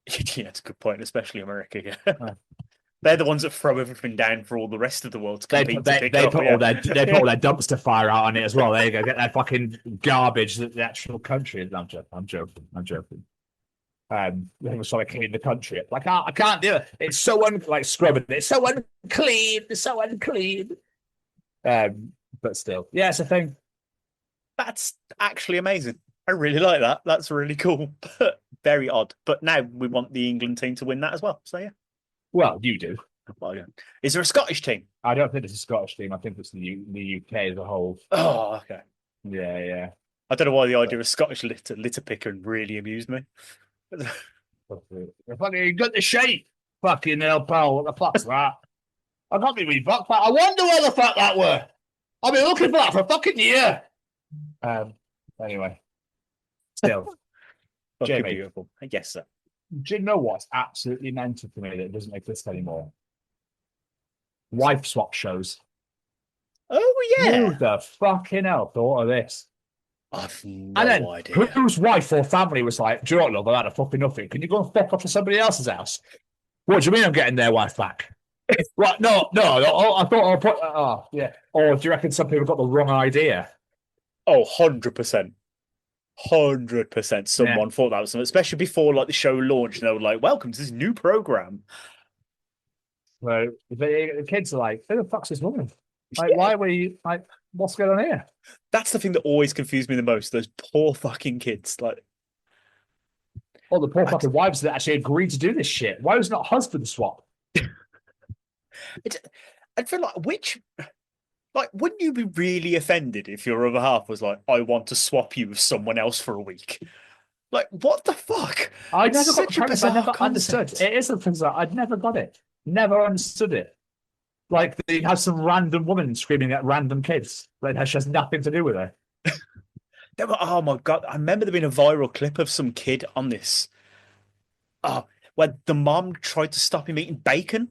Yeah, that's a good point. Especially America, yeah. They're the ones that throw everything down for all the rest of the world to compete. They put all their dumpster fire out on it as well. There you go. Get that fucking garbage that the actual country is. I'm joking. I think was trying to clean the country. Like, I can't do it. It's so scrubbing. It's so unclean. It's so unclean. But still, yeah, it's a thing. That's actually amazing. I really like that. That's really cool. Very odd. But now we want the England team to win that as well. So yeah. Well, you do. Well, yeah. Is there a Scottish team? I don't think it's a Scottish team. I think it's the UK as a whole. Oh, okay. Yeah. I don't know why the idea of Scottish litter picker really amused me. You got the shape. Fucking hell, pal. What the fuck's that? I got me wee buck. I wonder where the fuck that were. I've been looking for that for a fucking year. Anyway. Still, Fucking Jamie. beautiful. Yes, sir. Do you know what's absolutely mental for me that doesn't exist anymore? Wife swap shows. Oh yeah. Who the fucking hell thought of this? I've no And then idea. whose wife or family was like, do you know what, love, I've had a fucking nothing. Can you go and fuck off to somebody else's house? What do you mean I'm getting their wife back? Right, no, I thought I'll put, yeah. Or do you reckon some people got the wrong idea? Oh, 100%. 100% someone thought that was something, especially before like the show launched, and they were like, welcome to this new program. So the kids are like, who the fuck's this woman? Like, why were you, like, what's going on here? That's the thing that always confused me the most, those poor fucking kids. Like, oh, the poor fucking wives that actually agreed to do this shit. Why was it not husband swap? I feel like, wouldn't you be really offended if your other half was like, I want to swap you with someone else for a week? Like, what the fuck? I It's never such a got bizarre I never concept. understood. It is a thing that I'd never got it. Never understood it. Like, they have some random woman screaming at random kids. Like, that has nothing to do with it. Oh my God. I remember there being a viral clip of some kid on this. Where the mom tried to stop him eating bacon.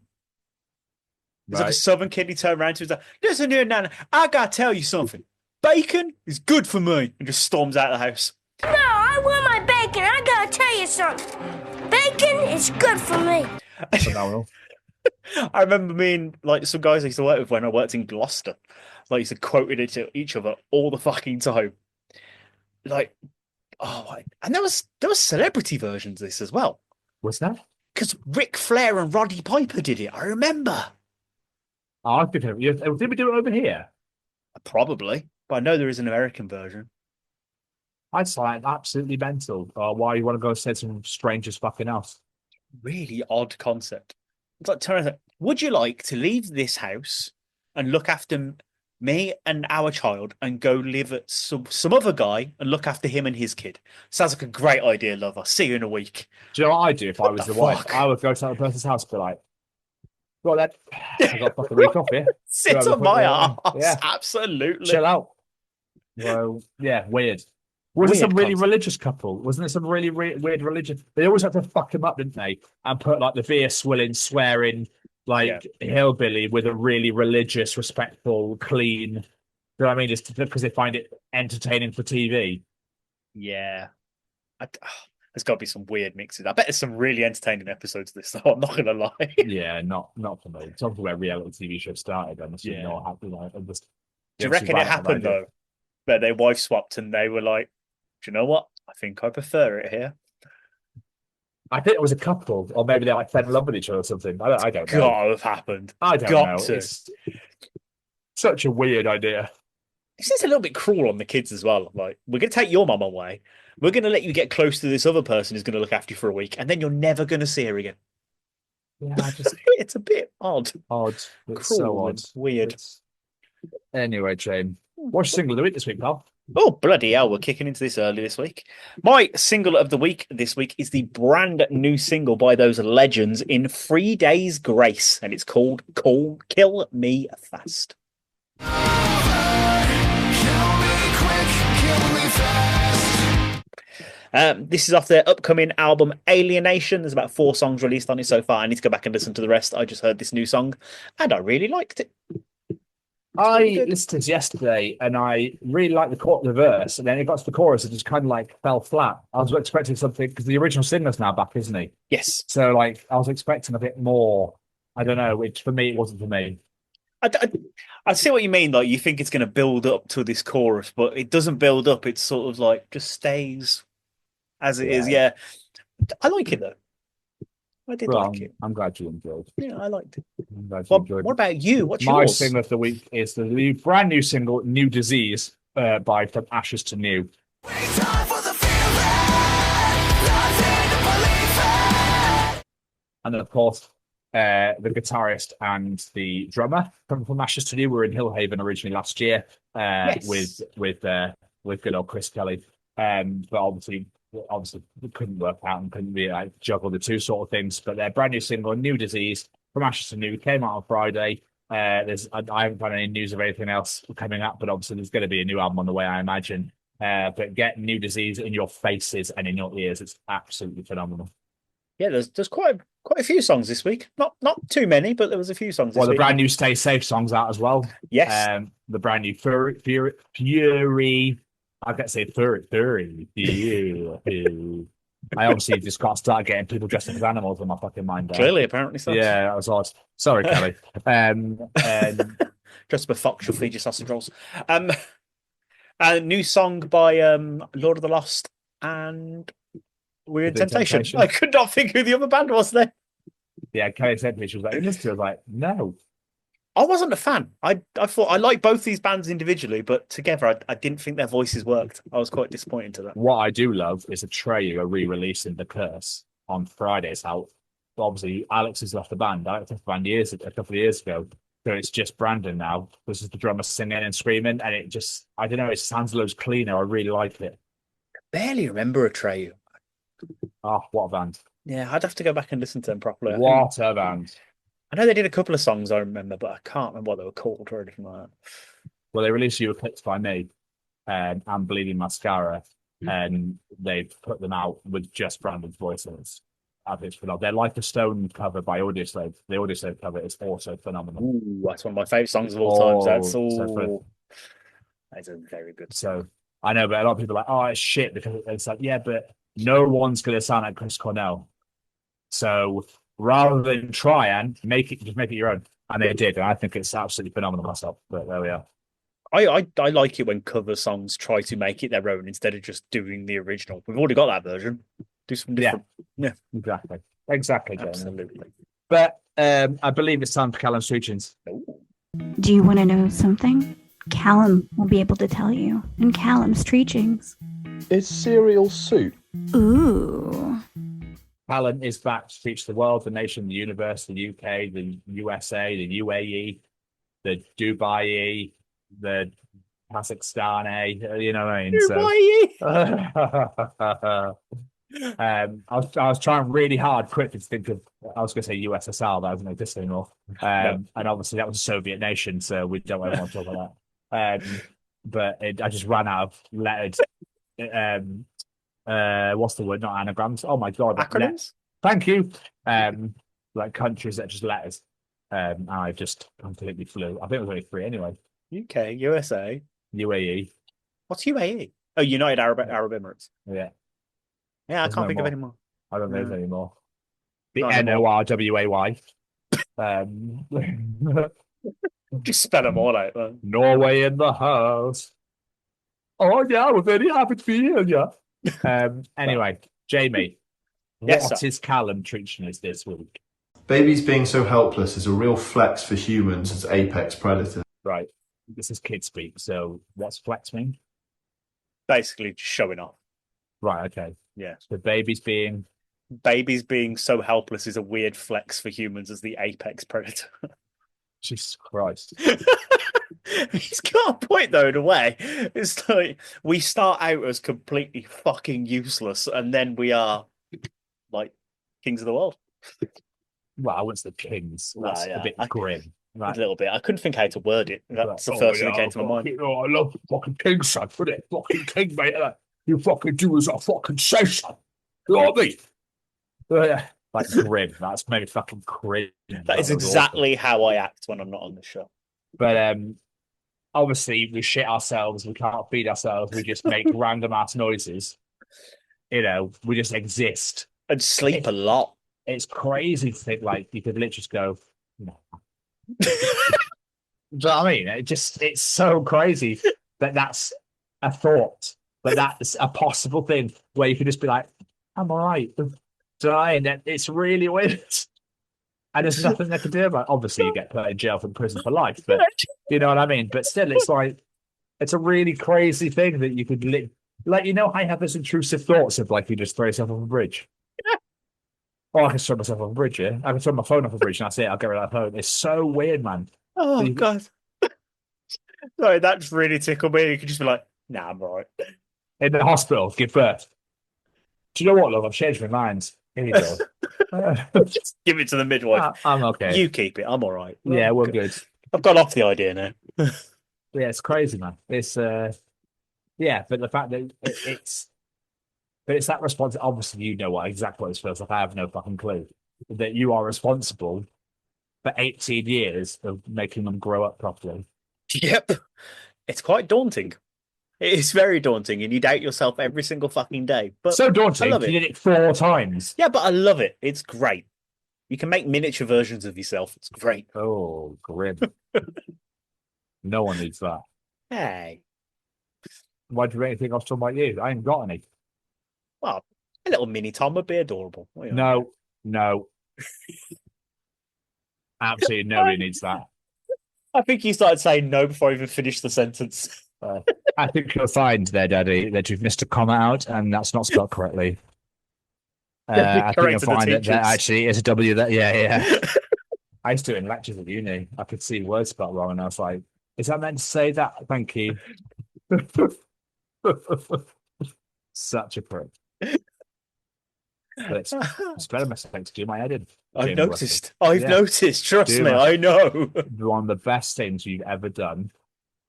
There's like a southern kid, he turned around to him, like, listen here, Nana, I gotta tell you something. Bacon is good for me. And just storms out of the house. No, I want my bacon. I gotta tell you something. Bacon is good for me. Phenomenal. I remember me and like some guys I used to work with when I worked in Gloucester. Like, used to quote it to each other all the fucking time. Like, and there was celebrity versions of this as well. Was that? Because Ric Flair and Roddy Piper did it. I remember. Oh, did we do it over here? Probably, but I know there is an American version. I'd say absolutely mental. Why you want to go say some strangers fucking else? Really odd concept. It's like, turn around, would you like to leave this house and look after me and our child and go live at some other guy and look after him and his kid? Sounds like a great idea, love. I'll see you in a week. Do you know what I'd do if I was the wife? I would go to that person's house and be like, well, then, I got a fucking week off here. Sit on my ass. Yeah. Absolutely. Chill out. Well, yeah, weird. Was it some really religious couple? Wasn't it some really weird religion? They always had to fuck him up, didn't they? And put like the beer swilling, swearing, like hillbilly with a really religious, respectful, clean. You know what I mean? Just because they find it entertaining for TV. Yeah. There's got to be some weird mixes. I bet there's some really entertaining episodes of this, though. I'm not going to lie. Yeah, not for me. It's obviously where reality TV shows started. I must not happy. Like, do you reckon it happened, though? That they wife swapped and they were like, do you know what? I think I prefer it here. I think it was a couple, or maybe they like fell in love with each other or something. I don't know. Got to have happened. I don't know. It's such a weird idea. It's just a little bit cruel on the kids as well. Like, we're going to take your mum away. We're going to let you get close to this other person who's going to look after you for a week, and then you're never going to see her again. Yeah, it's a bit odd. It's cruel, so odd. Weird. Anyway, Jane, what's your single of the week this week, pal? Oh, bloody hell, we're kicking into this early this week. My single of the week this week is the brand new single by those legends in 3 Days Grace, and it's called Kill Me Fast. This is off their upcoming album Alienation. There's about 4 songs released on it so far. I need to go back and listen to the rest. I just heard this new song and I really liked it. I listened to this yesterday and I really liked the verse, and then it got to the chorus and just kind of like fell flat. I was expecting something because the original singer's now back, isn't he? Yes. So like I was expecting a bit more. I don't know. Which for me, it wasn't for me. I see what you mean. Like, you think it's going to build up to this chorus, but it doesn't build up. It's sort of like just stays as it is. Yeah, I like it though. I did like it. I'm glad you enjoyed. Yeah, I liked it. I'm glad you enjoyed. What about you? What's my yours? single of the week is the brand new single "New Disease" by From Ashes to New. And then, of course, the guitarist and the drummer from Ashes to New were in Hillhaven originally last year with good old Chris Kelly. But obviously it couldn't work out and couldn't be like juggle the two sort of things. But their brand new single, New Disease, From Ashes to New, came out on Friday. I haven't found any news of anything else coming up, but obviously there's going to be a new album on the way, I imagine. But get New Disease in your faces and in your ears. It's absolutely phenomenal. Yeah, there's quite a few songs this week. Not too many, but there was a few songs this Well, the week. brand new Stay Safe song's out as well. Yes. The brand new Fury. I can't say Fury. I obviously just got to start getting people dressed up as animals in my fucking mind. Clearly, apparently so. Yeah, that was odd. Sorry, Kelly. Dressed up a fox, you'll feed your sausage rolls. A new song by Lord of the Lost and Weird Temptation. I could not think who the other band was there. Yeah, Kelly said to me, she was like, I was like, no. I wasn't a fan. I thought I liked both these bands individually, but together I didn't think their voices worked. I was quite disappointed to that. What I do love is Atreyu are re-releasing The Curse on Fridays. How obviously Alex has left the band. Alex left the band a couple of years ago. So it's just Brandon now. This is the drummer singing and screaming, and it just, I don't know, it sounds loads cleaner. I really like it. I barely remember Atreyu. Oh, what a band. Yeah, I'd have to go back and listen to them properly. What a band. I know they did a couple of songs I remember, but I can't remember what they were called or anything like that. Well, they released You Eclipse by Me and Bleeding Mascara, and they've put them out with just Brandon's voices. I think it's phenomenal. Their Like a Stone cover by Audioslave. The Audioslave cover is also phenomenal. Ooh, that's one of my favourite songs of all time. That's a very good song. So I know, but a lot of people are like, oh, it's shit, because it's like, yeah, but no one's going to sound like Chris Cornell. So rather than try and just make it your own. And they did, and I think it's absolutely phenomenal myself. But there we are. I like it when cover songs try to make it their own instead of just doing the original. We've already got that version. Do something different. Yeah, exactly. Absolutely. But I believe it's time for Callum's Streetings. Do you want to know something? Callum will be able to tell you in Callum's Streetings. Is cereal soup? Ooh. Callum is back to teach the world, the nation, the universe, the UK, the USA, the UAE, the Dubai, the Kazakhstan, you know what I mean? I was trying really hard quickly to think of, I was going to say USSR, but I wasn't this anymore. And obviously that was a Soviet nation, so we don't ever want to talk about that. But I just ran out of letters. What's the word? Not anagrams. Oh my god! Acronyms. Thank you. Like countries that are just letters. And I just completely flew. I think it was only 3 anyway. UK, USA, UAE. What's UAE? Oh, United Arab Emirates. Yeah. Yeah, I can't think of any more. I don't know anymore. The NORWAY. Just spell them all out, man. Norway in the house. Oh yeah, we're very happy to be here, yeah. Anyway, Jamie, what is Callum treating us this week? Babies being so helpless is a real flex for humans as apex predators. Right. This is kid speak, so what's flex mean? Basically showing off. Right, okay. Yeah. So babies being so helpless is a weird flex for humans as the apex predator. Jesus Christ. He's got a point though, in a way. It's like we start out as completely fucking useless, and then we are like kings of the world. Well, I wouldn't say kings. That's a bit grim. Right. A little bit. I couldn't think how to word it. That's the first thing that came to my mind. Oh, I love the fucking king, son. Put it, fucking king, mate. You fucking do as I fucking say, son. You know what I mean? Like grim. That's maybe fucking grim. That is exactly how I act when I'm not on the show. But obviously we shit ourselves. We can't feed ourselves. We just make random ass noises. You know, we just exist and sleep a lot. It's crazy to think like you could literally just go, no. Do you know what I mean? It's so crazy that that's a thought, but that's a possible thing where you could just be like, I'm all right. Do you know what I mean? It's really weird. And there's nothing they can do about it. Obviously, you get put in jail from prison for life, but you know what I mean? But still, it's like, it's a really crazy thing that you could like, you know, I have this intrusive thoughts of like, you just throw yourself off a bridge. Oh, I can throw myself off a bridge, yeah? I can throw my phone off a bridge and that's it. I'll get rid of that phone. It's so weird, man. Oh, God. Sorry, that's really tickled me. You could just be like, nah, I'm all right. In the hospital, give birth. Do you know what, love? I've changed my mind. Here you go. Just give it to the midwife. I'm okay. You keep it. I'm all right. Yeah, we're good. I've got off the idea now. Yeah, it's crazy, man. It's Yeah, but the fact that it's that response. Obviously, you know exactly what it feels like. I have no fucking clue that you are responsible for 18 years of making them grow up properly. Yep. It's quite daunting. It is very daunting, and you doubt yourself every single fucking day. But so daunting. I love it. You did it 4 times. Yeah, but I love it. It's great. You can make miniature versions of yourself. It's great. Oh, grim. No one needs that. Hey. Why do you anything else talking about you? I ain't got any. Well, a little mini Tom would be adorable. No. Absolutely nobody needs that. I think you started saying no before I even finished the sentence. I think you'll find there, Daddy, that you've missed a comma out and that's not spelled correctly. I think you'll find that there actually is a W there. Yeah. I used to do it in lectures at uni. I could see words spelled wrong and I was like, is that meant to say that? Thank you. Such a prick. But it's better mistake to do my head in. I've noticed. Trust me, I know. One of the best things you've ever done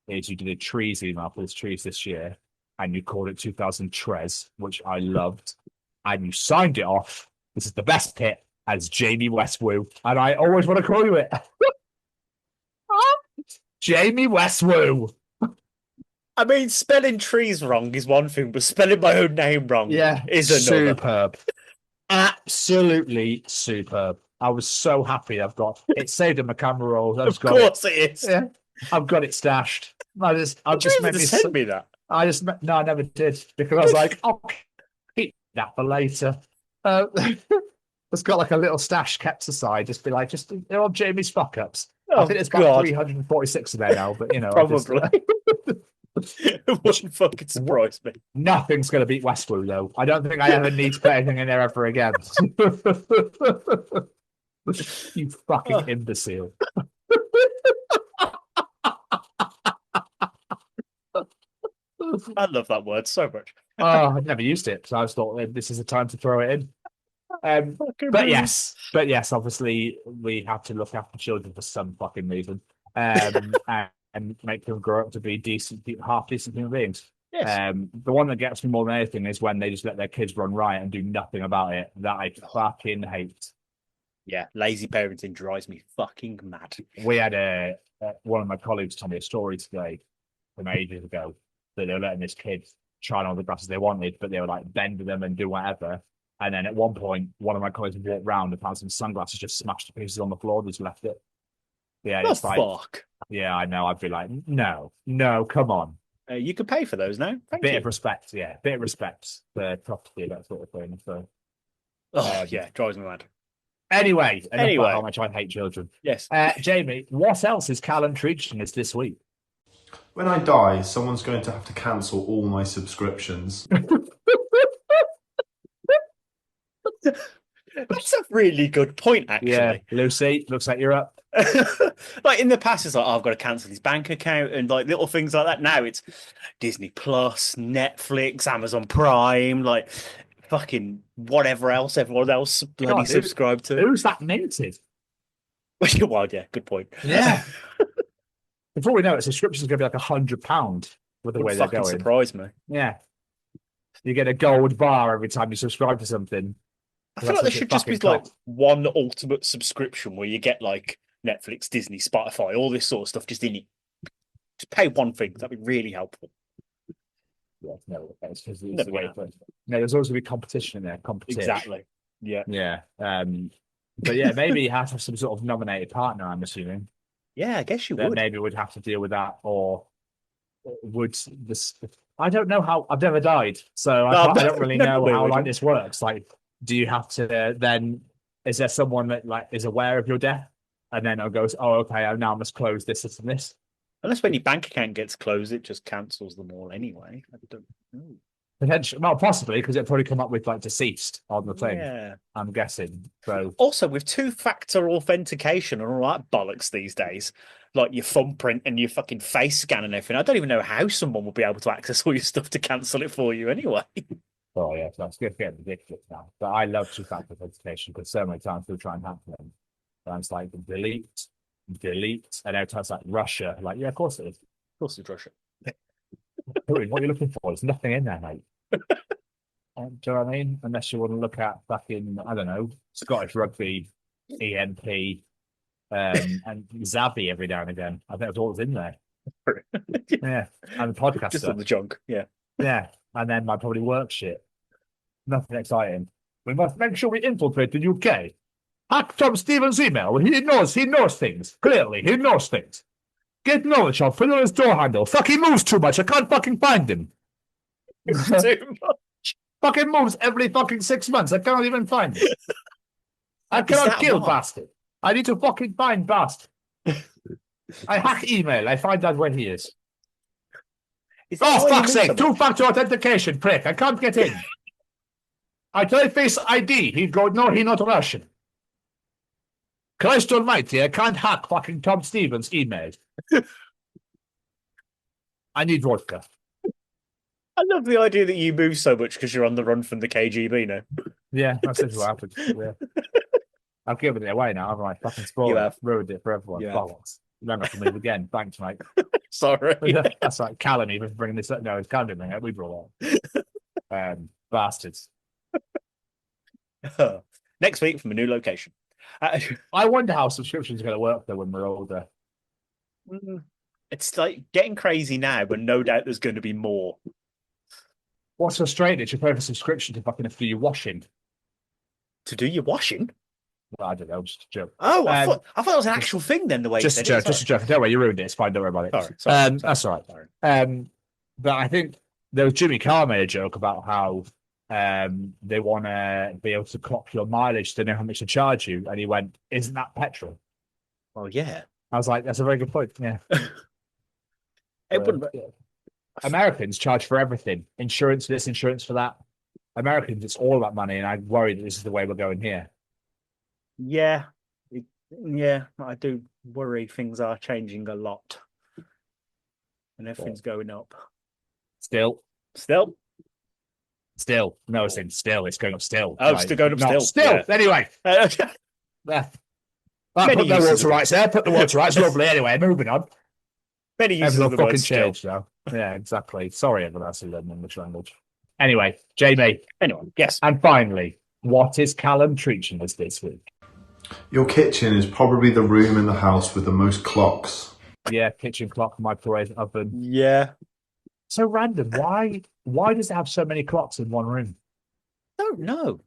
is you did a trees email for this trees this year, and you called it 2000 Trez, which I loved, and you signed it off. This is the best bit as Jamie Westwoo, and I always want to call you it. Jamie Westwoo. I mean, spelling trees wrong is one thing, but spelling my own name wrong is another. Superb. Absolutely superb. I was so happy I've got it saved in my camera roll. Of course it is. Yeah. I've got it stashed. Did you even send me that? No, I never did because I was like, I'll keep that for later. It's got like a little stash kept aside. Just be like, they're all Jamie's fuck ups. I think there's about 346 in there now, but you know, probably. It wouldn't fucking surprise me. Nothing's going to beat Westwood, though. I don't think I ever need to put anything in there ever again. You fucking imbecile. I love that word so much. I've never used it, so I just thought this is the time to throw it in. But yes, obviously we have to look after children for some fucking reason, and make them grow up to be half decent human beings. Yes. The one that gets me more than anything is when they just let their kids run riot and do nothing about it. That I fucking hate. Yeah, lazy parenting drives me fucking mad. We had one of my colleagues told me a story today from ages ago that they were letting this kid try on all the grasses they wanted, but they were like bending them and do whatever. And then at one point, one of my colleagues walked round and found some sunglasses just smashed to pieces on the floor. Just left it. Yeah, the it's like, fuck. Yeah, I know. I'd be like, no, come on. You can pay for those now. Bit of respect, yeah. Bit of respect for property, that sort of thing. So, yeah, drives me mad. Anyway, how much I hate children. Yes. Jamie, what else is Callum treating us this week? When I die, someone's going to have to cancel all my subscriptions. That's a really good point, actually. Yeah, Lucy, looks like you're up. Like in the past, it's like, I've got to cancel his bank account and like little things like that. Now it's Disney Plus, Netflix, Amazon Prime, like fucking whatever else everyone else bloody subscribed to. Who's that minted? Well, yeah, good point. Yeah. Before we know it, subscription is going to be like £100 with the way they're going. Surprise me. Yeah. You get a gold bar every time you subscribe to something. I feel like there should just be like one ultimate subscription where you get like Netflix, Disney, Spotify, all this sort of stuff just in it. Just pay one thing. That'd be really helpful. Yeah, no, it's because it's the way first. No, there's always going to be competition in there. Competition. Exactly. Yeah. Yeah. But yeah, maybe you have to have some sort of nominated partner, I'm assuming. Yeah, I guess you would. Maybe would have to deal with that, or would this? I don't know how. I've never died, so I don't really know how like this works. Like, do you have to then? Is there someone that like is aware of your death, and then it goes, "Oh, okay, I now must close this and this." Unless when your bank account gets closed, it just cancels them all anyway. I don't know. Potentially, well, possibly because it'd probably come up with like deceased on the thing. Yeah, I'm guessing. So also with two-factor authentication and all that bollocks these days, like your thumbprint and your fucking face scan and everything. I don't even know how someone will be able to access all your stuff to cancel it for you anyway. Oh yeah, so that's getting ridiculous now. But I love two-factor authentication because so many times people try and hack them. And it's like delete, and every time it's like Russia. Like, yeah, of course it is. Of course it's Russia. what are you looking for? There's nothing in there, mate. Do you know what I mean? Unless you want to look at fucking, I don't know, Scottish rugby, EMP, and Zabby every now and again. I think that's all that's in there. Yeah, and the podcast Just stuff. on the junk. Yeah. Yeah, and then my probably work shit. Nothing exciting. We must make sure we infiltrate the UK. Hack Tom Stevens' email. He knows things. Clearly, he knows things. Get knowledge of fill his door handle. Fuck, he moves too much. I can't fucking find him. Too much. Fucking moves every fucking 6 months. I can't even find him. I cannot kill bastard. I need to fucking find bastard. I hack email. I find out where he is. Oh, fuck's sake. Two-factor authentication, prick. I can't get in. I try Face ID. He'd go, no, he's not Russian. Christ almighty, I can't hack fucking Tom Stevens' email. I need vodka. I love the idea that you move so much because you're on the run from the KGB now. Yeah, that's what happened. Yeah. I've given it away now, haven't I? Fucking spoiled it. Ruined it for everyone. Bollocks. You don't have to move again. Thanks, mate. Sorry. That's like Callum even bringing this up. No, it's Callum doing it. We brought it. Bastards. Next week from a new location. I wonder how subscriptions are going to work though when we're older. It's like getting crazy now, but no doubt there's going to be more. What's frustrating is you pay for subscription to fucking do your washing. To do your washing? Well, I don't know, just a joke. Oh, I thought it was an actual thing then, the way just you a said joke, just a joke. Don't worry, you ruined it. It's fine, don't worry about it. Sorry. That's all right. Sorry. But I think there was Jimmy Carr made a joke about how they want to be able to clock your mileage to know how much to charge you. And he went, isn't that petrol? Well, yeah. I was like, that's a very good point. Yeah. It Americans charge for everything. Insurance for this, insurance for that. Americans, it's all about money. And I worry that this is the way we're going here. Yeah. Yeah, I do worry things are changing a lot. And everything's going up. Still. No, it's going up still. Oh, still going up still. Still. Yeah. Anyway. Yeah. Put the water rights there. Put the water rights. Lovely. Anyway, moving on. Many uses of the word still. Now. Yeah, exactly. Sorry, everyone else who learned English language. Anyway, Jamie. Anyway, yes. And finally, what is Callum treating us this week? Your kitchen is probably the room in the house with the most clocks. Yeah, kitchen clock, microwave, oven. Yeah. So random. Why does it have so many clocks in one room? I don't know.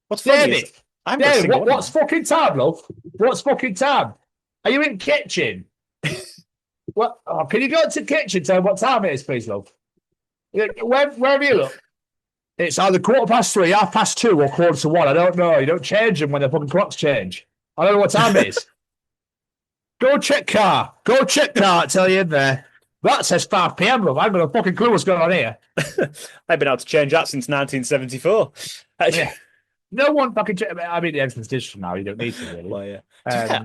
What's funny what's fucking time, love? What's fucking time? Are you in kitchen? What? Oh, can you go to the kitchen? Tell me what time it is, please, love. Where have you looked? It's either 3:15, 2:30, or 1:45. I don't know. You don't change them when the fucking clocks change. I don't know what time it is. Go check car. I tell you in there. That says 5 p.m, love. I haven't got a fucking clue what's going on here. I've been able to change that since 1974. Yeah. No one fucking... I mean, everything's digital now. You don't need to, really. Well, yeah.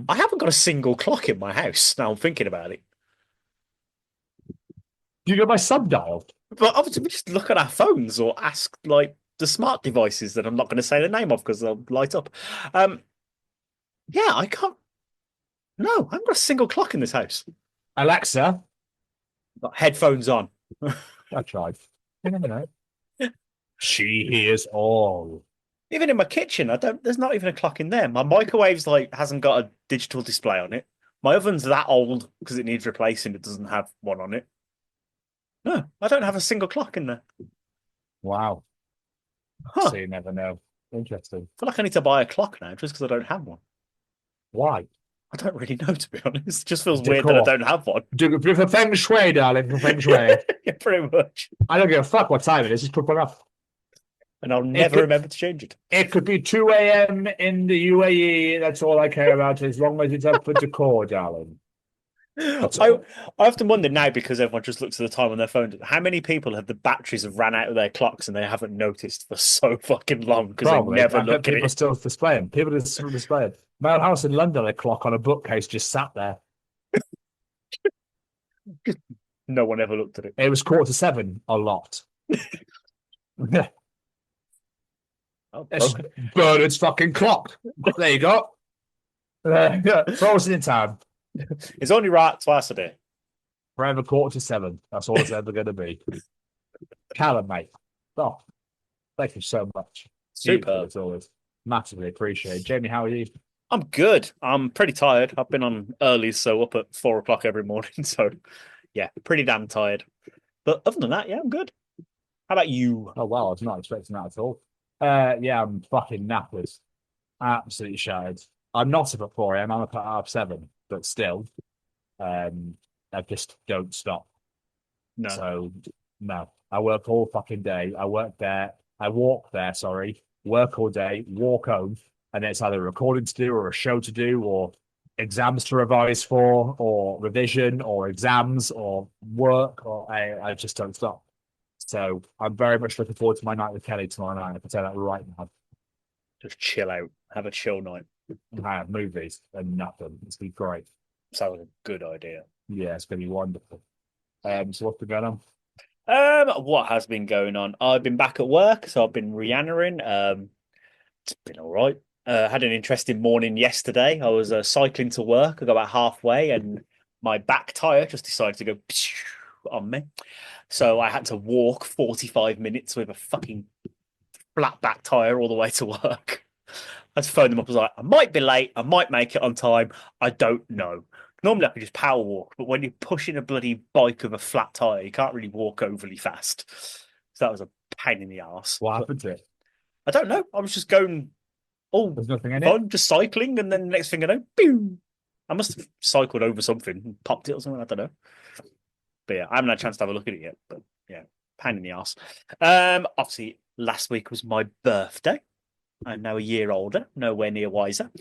I haven't got a single clock in my house, now I'm thinking about it. Do you go by sundial? But obviously, we just look at our phones or ask, like, the smart devices that I'm not going to say the name of because they'll light up. Yeah, I can't... No, I haven't got a single clock in this house. Alexa... Got headphones on. I tried. You never know. She hears all. Even in my kitchen, there's not even a clock in there. My microwave's hasn't got a digital display on it. My oven's that old because it needs replacing. It doesn't have one on it. No, I don't have a single clock in there. Wow. Huh. So you never know. Interesting. I feel like I need to buy a clock now just because I don't have one. Why? I don't really know, to be honest. It just feels weird that I don't have one. For feng shui, darling. For feng shui. Yeah, pretty much. I don't give a fuck what time it is. Just put one up. And I'll never remember to change it. It could be 2 a.m. in the UAE. That's all I care about, as long as it's up for decor, darling. I often wonder now, because everyone just looks at the time on their phone, how many people have the batteries have ran out of their clocks and they haven't noticed for so fucking long because they never look at it. People still display them. People just display it. My house in London, a clock on a bookcase just sat there. No one ever looked at it. It was 6:45 a lot. It's Bernard's fucking clock. There you go. Frozen in time. It's only right twice a day. Forever 6:45. That's all it's ever going to be. Callum, mate. Oh, thank you so much. Super. As always. Massively appreciate it. Jamie, how are you? I'm good. I'm pretty tired. I've been on early, so up at 4 o'clock every morning. So, yeah, pretty damn tired. But other than that, yeah, I'm good. How about you? Oh, wow. I was not expecting that at all. Yeah, I'm fucking knackered. Absolutely shattered. I'm not up at 4 a.m. I'm up at 7:30, but still, I just don't stop. No. So, no. I work all fucking day. I walk there, work all day, walk home, and it's either a recording to do or a show to do or exams to revise for or revision or exams or work or I just don't stop. So I'm very much looking forward to my night with Kelly tomorrow night. I can tell that right now. Just chill out. Have a chill night. I have movies and nothing. It's going to be great. Sounds like a good idea. Yeah, it's going to be wonderful. So what's been going on? What has been going on? I've been back at work, so I've been Rihannaing. It's been all right. Had an interesting morning yesterday. I was cycling to work. I got about halfway, and my back tire just decided to go on me. So I had to walk 45 minutes with a fucking flat back tire all the way to work. I had to phone them up. I was like, I might be late. I might make it on time. I don't know. Normally I can just power walk, but when you're pushing a bloody bike with a flat tire, you can't really walk overly fast. So that was a pain in the arse. What happened to it? I don't know. I was just going all There's nothing in fun, it. just cycling, and then the next thing I know, boom! I must have cycled over something and popped it or something. I don't know. But yeah, I haven't had a chance to have a look at it yet. But yeah, pain in the arse. Obviously, last week was my birthday. I'm now a year older, nowhere near wiser.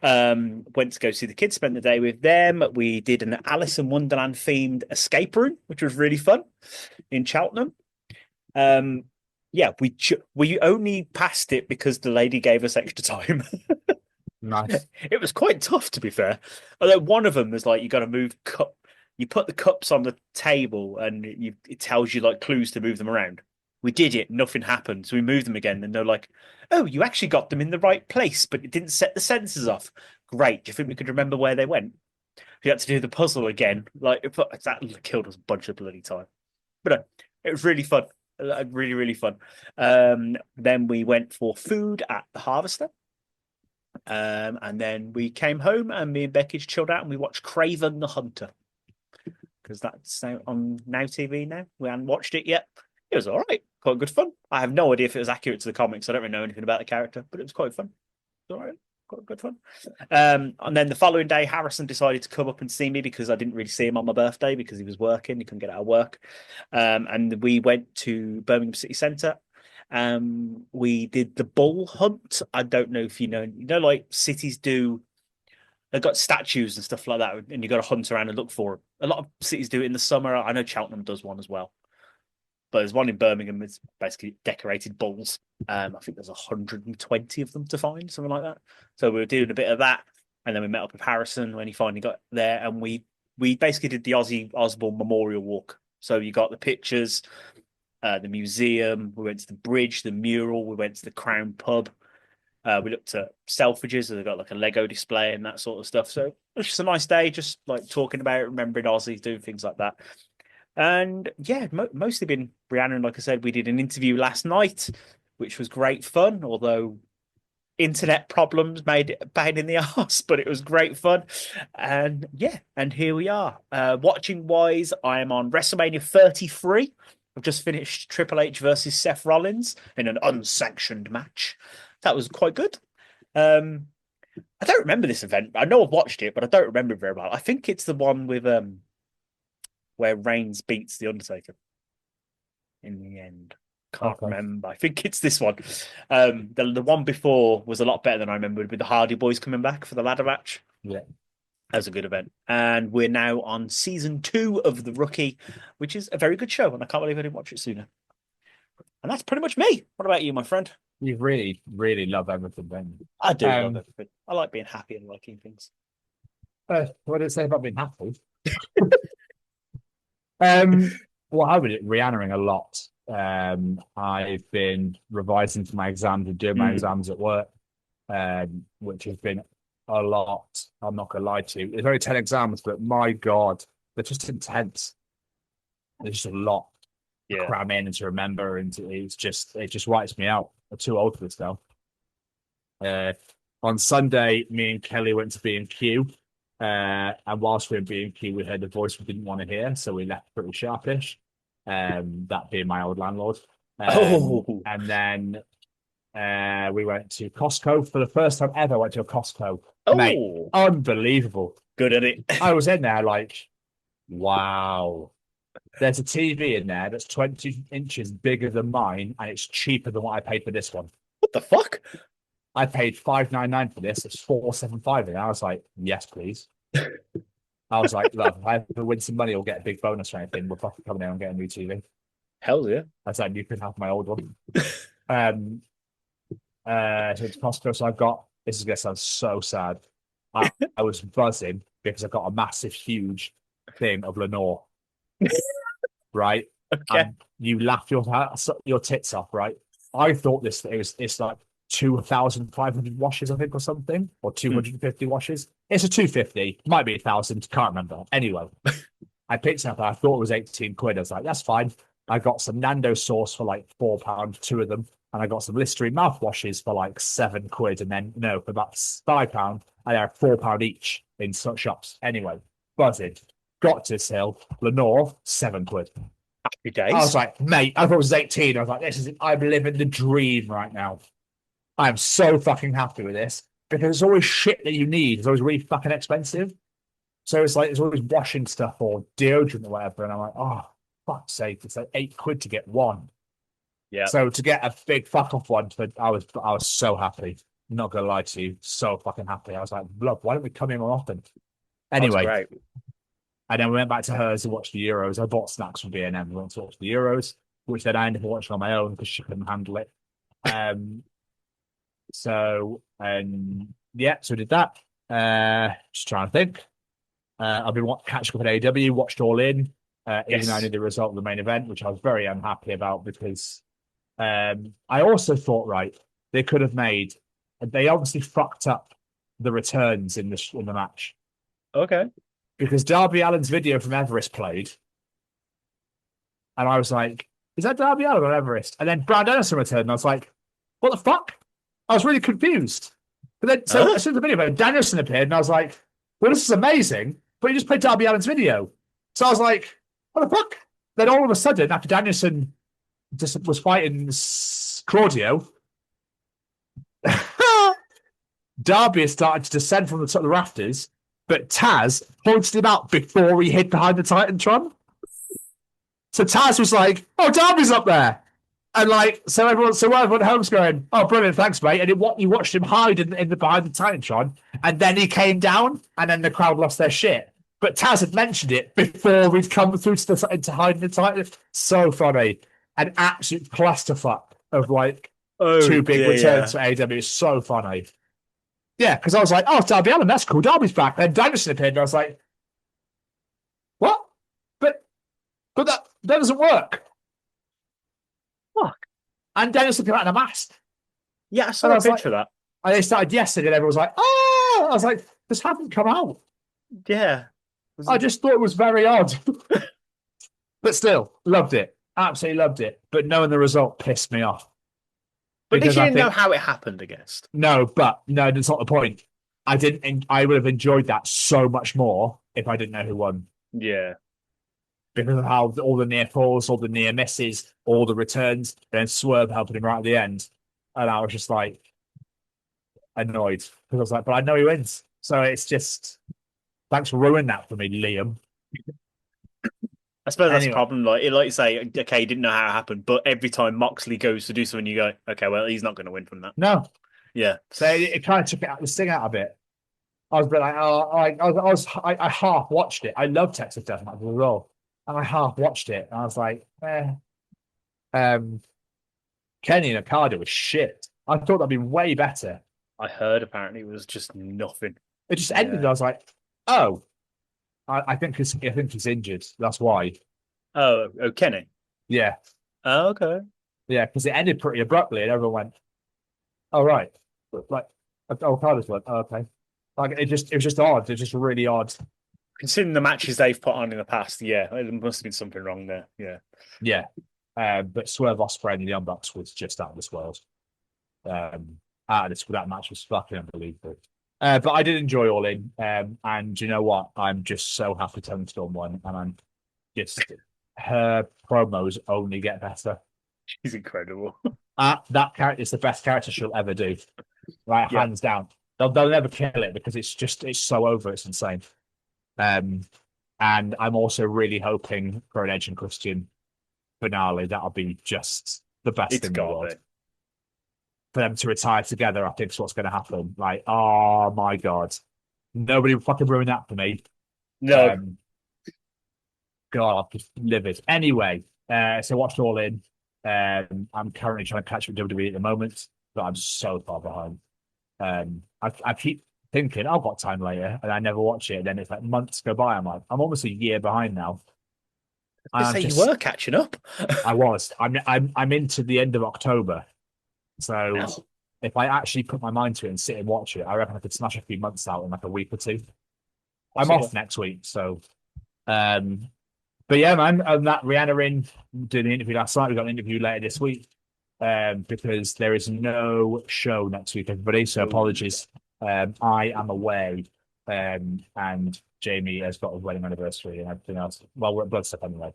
Went to go see the kids, spent the day with them. We did an Alice in Wonderland themed escape room, which was really fun in Cheltenham. Yeah, we only passed it because the lady gave us extra time. Nice. It was quite tough, to be fair. Although one of them was like, you got to move cup. You put the cups on the table, and it tells you like clues to move them around. We did it, nothing happened, so we moved them again, and they're like, "Oh, you actually got them in the right place, but it didn't set the sensors off." Great. Do you think we could remember where they went? We had to do the puzzle again. Like that killed us a bunch of bloody time. But no, it was really fun. Really, really fun. Then we went for food at the Harvester. And then we came home, and me and Becky chilled out, and we watched Craven the Hunter. Because that's on Now TV now. We hadn't watched it yet. It was all right. Quite good fun. I have no idea if it was accurate to the comics. I don't really know anything about the character, but it was quite fun. It was all right. Quite good fun. And then the following day, Harrison decided to come up and see me because I didn't really see him on my birthday because he was working. He couldn't get out of work. And we went to Birmingham City Centre. We did the bull hunt. I don't know if you know, like cities do. They've got statues and stuff like that, and you got to hunt around and look for them. A lot of cities do it in the summer. I know Cheltenham does one as well. But there's one in Birmingham. It's basically decorated bulls. I think there's 120 of them to find, something like that. So we were doing a bit of that, and then we met up with Harrison when he finally got there, and we basically did the Ozzy Osbourne Memorial Walk. So you got the pictures, the museum. We went to the bridge, the mural. We went to the Crown Pub. We looked at Selfridges. They've got like a Lego display and that sort of stuff. So it was just a nice day, just like talking about it, remembering Ozzy, doing things like that. And yeah, mostly been Brianna. And like I said, we did an interview last night, which was great fun, although internet problems made it a pain in the arse, but it was great fun. And yeah, and here we are. Watching wise, I am on WrestleMania 33. I've just finished Triple H versus Seth Rollins in an unsanctioned match. That was quite good. I don't remember this event. I know I've watched it, but I don't remember it very well. I think it's the one with where Reigns beats The Undertaker in the end. Can't remember. I think it's this one. The one before was a lot better than I remembered, with the Hardy Boys coming back for the ladder match. Yeah. That was a good event. And we're now on season 2 of The Rookie, which is a very good show, and I can't believe I didn't watch it sooner. And that's pretty much me. What about you, my friend? You really, really love everything, don't you? I do love everything. I like being happy and liking things. What did it say about being happy? Well, I've been Rihannaing a lot. I've been revising for my exams and doing my exams at work, which has been a lot. I'm not going to lie to you. It's only 10 exams, but my God, they're just intense. There's just a lot to cram in and to remember, and it just wipes me out. I'm too old for this now. On Sunday, me and Kelly went to B&Q, and whilst we were in B&Q, we heard a voice we didn't want to hear, so we left pretty sharpish. That being my old landlord. And then we went to Costco for the first time ever. I went to a Costco. Mate, unbelievable. Good at it. I was in there like, wow. There's a TV in there that's 20 inches bigger than mine, and it's cheaper than what I paid for this one. What the fuck? I paid $5.99 for this. It's $4.75, and I was like, yes, please. I was like, look, if I ever win some money or get a big bonus or anything, we're fucking coming in and getting a new TV. Hell yeah. I was like, you can have my old one. So it's Costco. So I've got, this is going to sound so sad. I was buzzing because I got a massive, huge thing of Lenore. Right? Okay. And you laugh your tits off, right? I thought it's like 2,500 washes, I think, or something, or 250 washes. It's a 250, might be 1,000, can't remember. Anyway, I picked it up and I thought it was 18 quid. I was like, that's fine. I got some Nando sauce for like £4, 2 of them, and I got some Listerine mouthwashes for like 7 quid, and then for about £5, I had £4 each in such shops. Anyway, buzzing. Got to this hill, Lenore, 7 quid. Happy days. I was like, mate, I thought it was 18. I was like, I'm living the dream right now. I'm so fucking happy with this because there's always shit that you need. It's always really fucking expensive. So it's like, there's always washing stuff or deodorant or whatever. And I'm like, oh, fuck's sake. It's like 8 quid to get one. Yeah. So to get a big fuck off one, I was so happy. I'm not going to lie to you. So fucking happy. I was like, look, why don't we come in more often? Anyway. Great. And then we went back to hers to watch the Euros. I bought snacks from B&M. We went to watch the Euros, which then I ended up watching on my own because she couldn't handle it. So we did that. Just trying to think. I've been catching up at AEW, watched All In, even though I knew the result of the main event, which I was very unhappy about because I also thought, right, they could have they obviously fucked up the returns in the match. Okay. Because Darby Allin's video from Everest played. And I was like, is that Darby Allin on Everest? And then Brad Anderson returned, and I was like, what the fuck? I was really confused. But then, as soon as the video, Danielson appeared, and I was like, well, this is amazing, but you just played Darby Allin's video. So I was like, what the fuck? Then all of a sudden, after Danielson just was fighting Claudio, Darby has started to descend from the top of the rafters, but Taz pointed him out before he hid behind the Titantron. So Taz was like, oh, Darby's up there. And like, so everyone at home's going, oh, brilliant, thanks, mate. And you watched him hide behind the Titantron, and then he came down, and then the crowd lost their shit. But Taz had mentioned it before we'd come through to hide in the Titan. So funny. An absolute clusterfuck of like two big returns for AEW. It's so funny. Yeah, because I was like, oh, it's Darby Allin, that's cool. Darby's back. Then Danielson appeared, and I was like, what? But that doesn't work. Fuck. And Danielson came out in a mask. Yeah, I saw a picture of that. And they started yesterday, and everyone was like, oh! I was like, this hasn't come out. Yeah. I just thought it was very odd. But still, loved it. Absolutely loved it. But knowing the result pissed me off. But did you didn't know how it happened, I guess? No, that's not the point. I would have enjoyed that so much more if I didn't know who won. Yeah. Because of how all the near falls, all the near misses, all the returns, and then Swerve helping him right at the end. And I was just like annoyed. Because I was like, but I know he wins. So it's just, thanks for ruining that for me, Liam. I suppose that's the problem. Like you say, okay, you didn't know how it happened, but every time Moxley goes to do something, you go, okay, well, he's not going to win from that. No. Yeah. So it kind of took the sting out a bit. I was a bit like, I half watched it. I love Texas Deathmatch as well. And I half watched it. And I was like, Kenny and Okada was shit. I thought that'd be way better. I heard apparently it was just nothing. It just ended. I was like, oh. I think he's injured. That's why. Oh, Kenny? Yeah. Oh, okay. Yeah, because it ended pretty abruptly and everyone went, oh, right. Like, Okada's went, oh, okay. Like, it was just odd. It's just really odd. Considering the matches they've put on in the past, yeah, there must have been something wrong there. Yeah. Yeah. But Swerve Ospreay and the Young Bucks was just out of this world. That match was fucking unbelievable. But I did enjoy All In. And you know what? I'm just so happy Tony Storm won. And I'm just, her promos only get better. She's incredible. That character is the best character she'll ever do. Right, Yeah. hands down. They'll never kill it because it's so over, it's insane. And I'm also really hoping for an Edge and Christian finale. That'll be just the best thing in the world. For them to retire together, I think is what's going to happen. Like, oh my god, nobody would fucking ruin that for me. No, God, I'm just livid. Anyway, so watched All In. I'm currently trying to catch up with WWE at the moment, but I'm so far behind. I keep thinking I've got time later, and I never watch it. And then it's like months go by. I'm like, I'm almost a year behind now. You were catching up. I was. I'm into the end of October. So if I actually put my mind to it and sit and watch it, I reckon I could smash a few months out in like a week or two. I'm off next week, so. But yeah, man, that Rihanna in doing an interview last night. We got an interview later this week because there is no show next week, everybody. So apologies. I am away, and Jamie has got his wedding anniversary and everything else. Well, we're at Bloodstep anyway.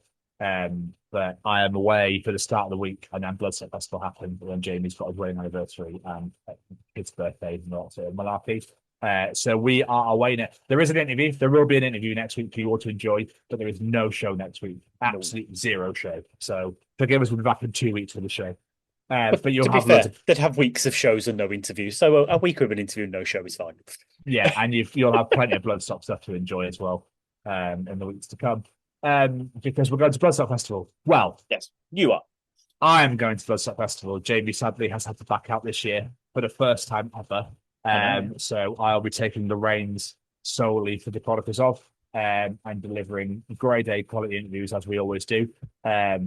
But I am away for the start of the week, and then Bloodstep Festival happened. And then Jamie's got his wedding anniversary and his birthday and all sort of malarkey. So we are away now. There is an interview. There will be an interview next week for you all to enjoy, but there is no show next week. Absolutely zero show. So forgive us, we'll be back in 2 weeks for the show. But you'll have fair, they'd have weeks of shows and no interviews. So a week with an interview and no show is fine. Yeah, and you'll have plenty of Bloodstock stuff to enjoy as well in the weeks to come. Because we're going to Bloodstock Festival. Well, yes, you are. I am going to Bloodstock Festival. Jamie sadly has had to back out this year for the first time ever. So I'll be taking the reins solely for the Chronicles of and delivering grade A quality interviews as we always do. We're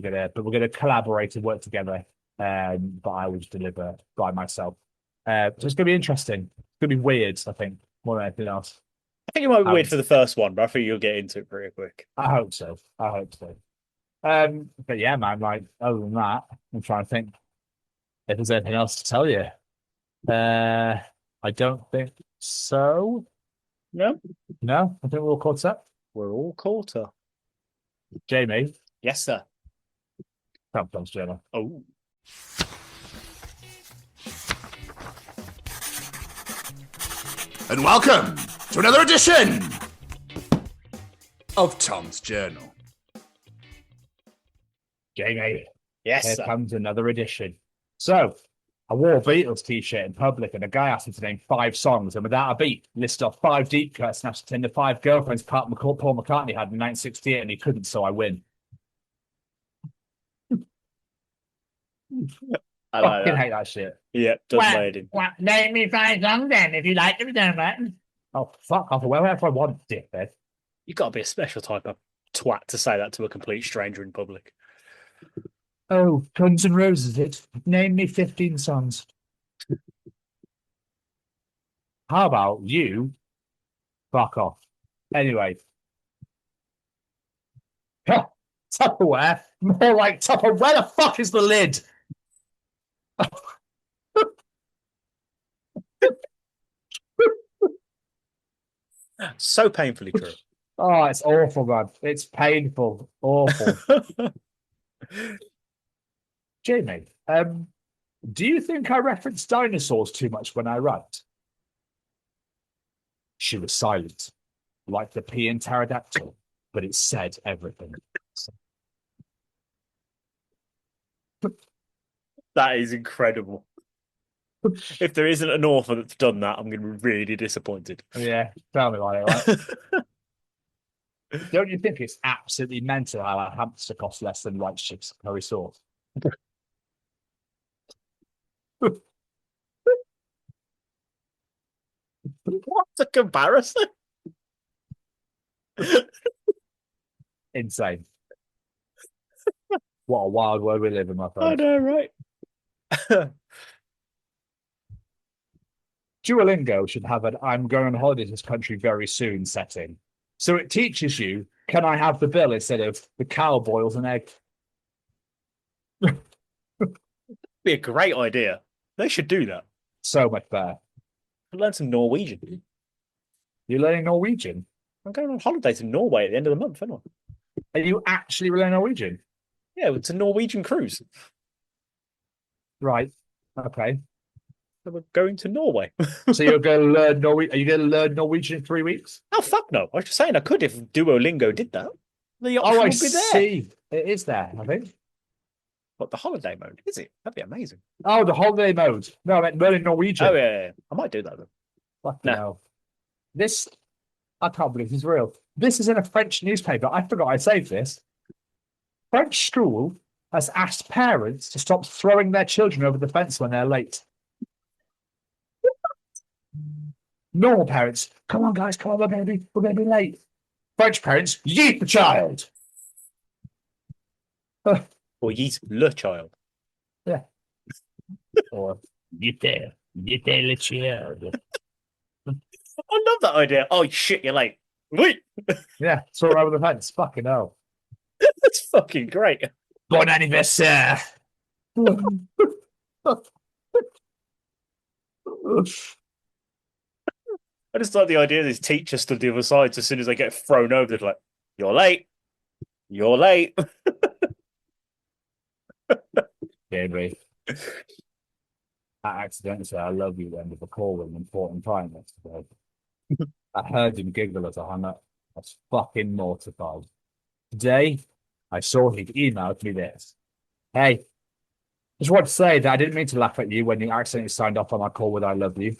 gonna collaborate and work together. But I will just deliver by myself. So it's gonna be interesting. It's gonna be weird, I think, more than anything else. I think it might be weird for the first one, but I think you'll get into it pretty quick. I hope so. But yeah, man, like other than that, I'm trying to think if there's anything else to tell you. I don't think so. No, I think we're all caught up. We're all caught up. Jamie. Yes, sir. Sometimes, Jenna. Oh. And welcome to another edition of Tom's Journal. Jamie. Yes, Here sir. comes another edition. So, I wore a Beatles t-shirt in public and a guy asked me to name 5 songs and without a beat, listed off 5 deep cuts and asked to name the 5 girlfriends Paul McCartney had in 1968 and he couldn't, so I win. I like fucking that. hate that shit. Yeah, doesn't him. Name me 5 songs then, if you like them, don't let them. Oh, fuck off. Wherever I want, dickhead. You've got to be a special type of twat to say that to a complete stranger in public. Oh, Guns N' Roses, it. Name me 15 songs. How about you? Fuck off. Anyway. Tupperware? More like Tupperware. Where the fuck is the lid? So painfully true. Oh, it's awful, man. It's painful. Awful. Jamie, do you think I reference dinosaurs too much when I write? She was silent, like the pea in pterodactyl, but it said everything. That is incredible. If there isn't an author that's done that, I'm going to be really disappointed. Yeah, tell me about it, right? Don't you think it's absolutely mental how a hamster costs less than white chips curry sauce? What's a comparison? Insane. What a wild world we live in, my friend. I know, right? Duolingo should have an I'm going on holiday to this country very soon setting. So it teaches you, can I have the bill instead of the cow boils an egg? Be a great idea. They should do that. So much better. Learn some Norwegian. You're learning Norwegian? I'm going on holiday to Norway at the end of the month, aren't I? Are you actually learning Norwegian? Yeah, it's a Norwegian cruise. Right. Okay. So we're going to Norway. So you're going to learn Norwegian? Are you going to learn Norwegian in 3 weeks? Oh, fuck no. I was just saying I could if Duolingo did that. The option Oh, I would be there. see. It is there, I think. What, the holiday mode? Is it? That'd be amazing. Oh, the holiday mode. No, I meant learning Norwegian. Oh, yeah. I might do that then. Fuck no. This, I can't believe this is real. This is in a French newspaper. I forgot I saved this. French school has asked parents to stop throwing their children over the fence when they're late. Normal parents, come on, guys, come on, we're going to be late. French parents, yeet the child. Or yeet le child. Yeah. Or yeet le child. I love that idea. Oh, shit, you're late. Wait. Yeah, throw her over the fence. Fucking hell. That's fucking great. Bon anniversaire. I just like the idea of this teacher stood the other side. So as soon as they get thrown over, they're like, you're late. You're late. Jamie. I accidentally said I love you then with a call at an important time yesterday. I heard him giggle as I hung up. I was fucking mortified. Today, I saw he'd emailed me this. Hey, just want to say that I didn't mean to laugh at you when you accidentally signed off on my call with I love you.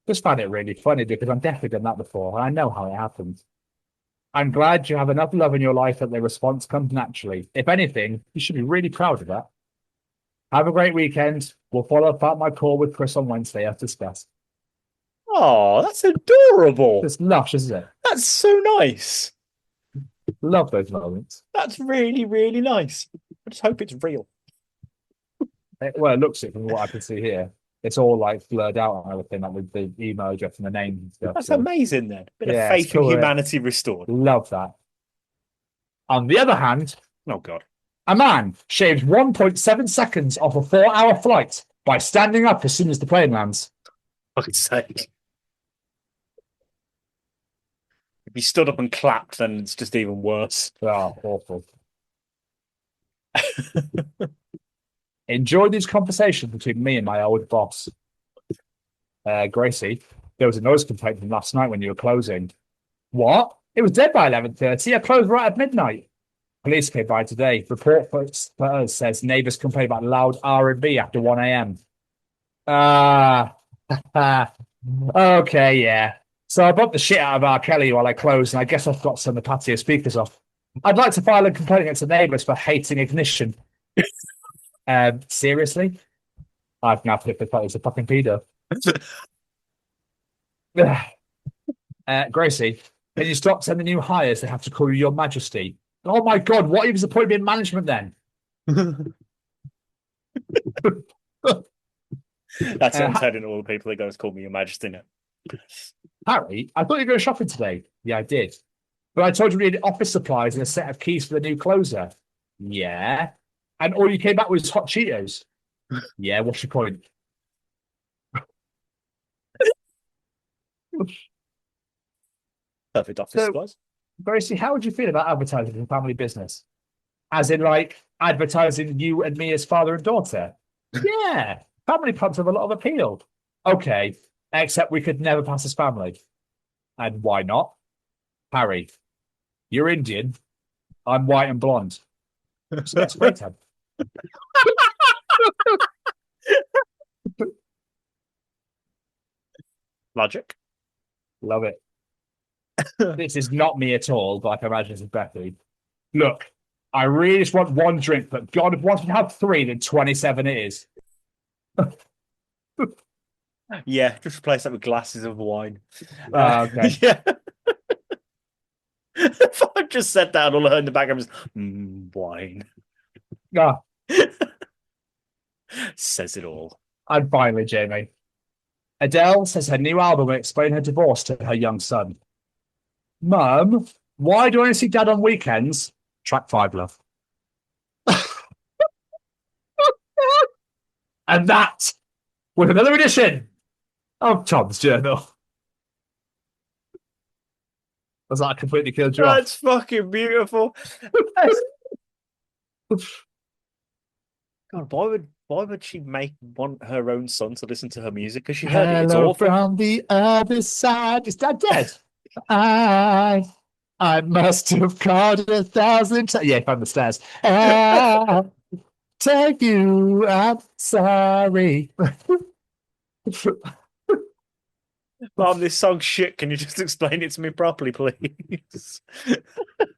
Just found it really funny because I've definitely done that before and I know how it happens. I'm glad you have enough love in your life that the response comes naturally. If anything, you should be really proud of that. Have a great weekend. We'll follow up my call with Chris on Wednesday as discussed. Oh, that's adorable. It's lush, isn't it? That's so nice. Love those moments. That's really, really nice. I just hope it's real. Well, it looks it from what I can see here. It's all like blurred out and everything, like with the email address and the name and stuff. That's amazing then. Bit of Yeah, faith it's cool, in yeah. humanity restored. Love that. On the other hand, Oh, God. a man shaved 1.7 seconds off a 4-hour flight by standing up as soon as the plane lands. Fuck's sake. If he stood up and clapped, then it's just even worse. Oh, awful. Enjoyed these conversations between me and my old boss. Gracie, there was a noise complaint from last night when you were closing. What? It was dead by 11:30. I closed right at midnight. Police came by today. Report for us says neighbours complain about loud R&B after 1 a.m. Okay, yeah. So I bumped the shit out of R. Kelly while I closed, and I guess I've got some of the patio speakers off. I'd like to file a complaint against the neighbours for hating ignition. Seriously? I've now flipped it. It's a fucking pedo. Gracie, can you stop sending new hires? They have to call you Your Majesty. Oh my God, what even is the point of being management then? That's what I'm telling all the people that go to call me Your Majesty now. Harry, I thought you were going shopping today. Yeah, I did. But I told you we needed office supplies and a set of keys for the new closer. Yeah. And all you came back with was hot Cheetos. Yeah, what's your point? Perfect office supplies. Gracie, how would you feel about advertising in family business? As in, like, advertising you and me as father and daughter? Yeah. Family pubs have a lot of appeal. Okay. Except we could never pass as family. And why not? Harry, you're Indian. I'm white and blonde. So that's great, Ted. Logic. Love it. This is not me at all, but I can imagine it's Becky. Look, I really just want one drink, but God, if once we have 3, then 27 it is. Yeah, just replace that with glasses of wine. Okay. Yeah. If I just said that and all I heard in the background was wine. Ah, Says it all. and finally, Jamie, Adele says her new album will explain her divorce to her young son. Mum, why do I only see Dad on weekends? Track 5, love. And that was another edition of Tom's Journal. Was that completely killed you off? That's fucking beautiful. God, why would she want her own son to listen to her music? Because she heard it. It's Hello awful. from the other side. Is Dad dead? I must have called 1,000 times. Yeah, from the stairs. Tell you I'm sorry. Mom, this song's shit. Can you just explain it to me properly, please?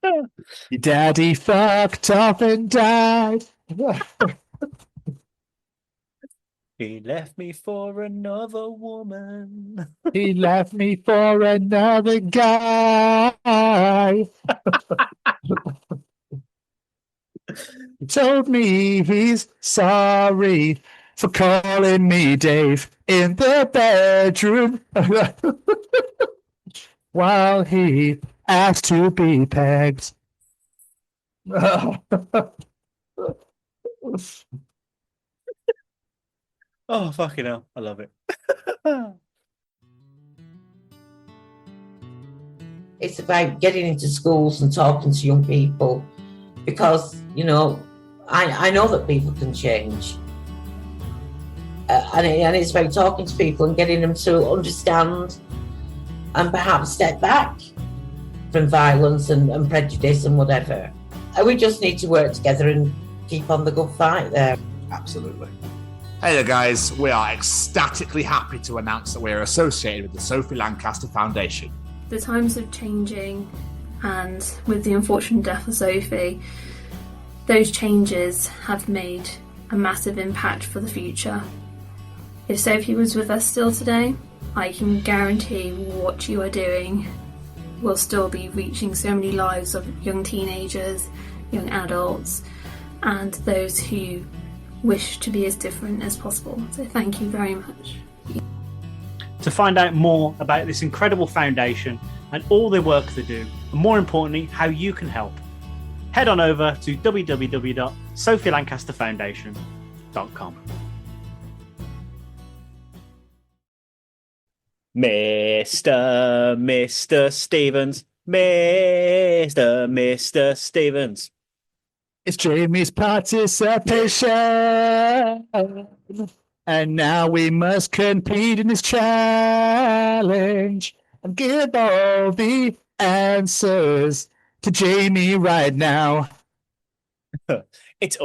Your daddy fucked off and died. He left me for another woman. He left me for another guy. He told me he's sorry for calling me Dave in the bedroom while he asked to be pegged. Oh, fucking hell. I love it. It's about getting into schools and talking to young people because, you know, I know that people can change. And it's about talking to people and getting them to understand and perhaps step back from violence and prejudice and whatever. And we just need to work together and keep on the good fight there. Absolutely. Hey there, guys. We are ecstatically happy to announce that we are associated with the Sophie Lancaster Foundation. The times are changing, and with the unfortunate death of Sophie, those changes have made a massive impact for the future. If Sophie was with us still today, I can guarantee what you are doing will still be reaching so many lives of young teenagers, young adults, and those who wish to be as different as possible. So thank you very much. To find out more about this incredible foundation and all the work they do, and more importantly, how you can help, head on over to www.sophielancasterfoundation.com. Mr. Stevens. Mr. Stevens. It's Jamie's participation. And now we must compete in this challenge and give all the answers to Jamie right now. It's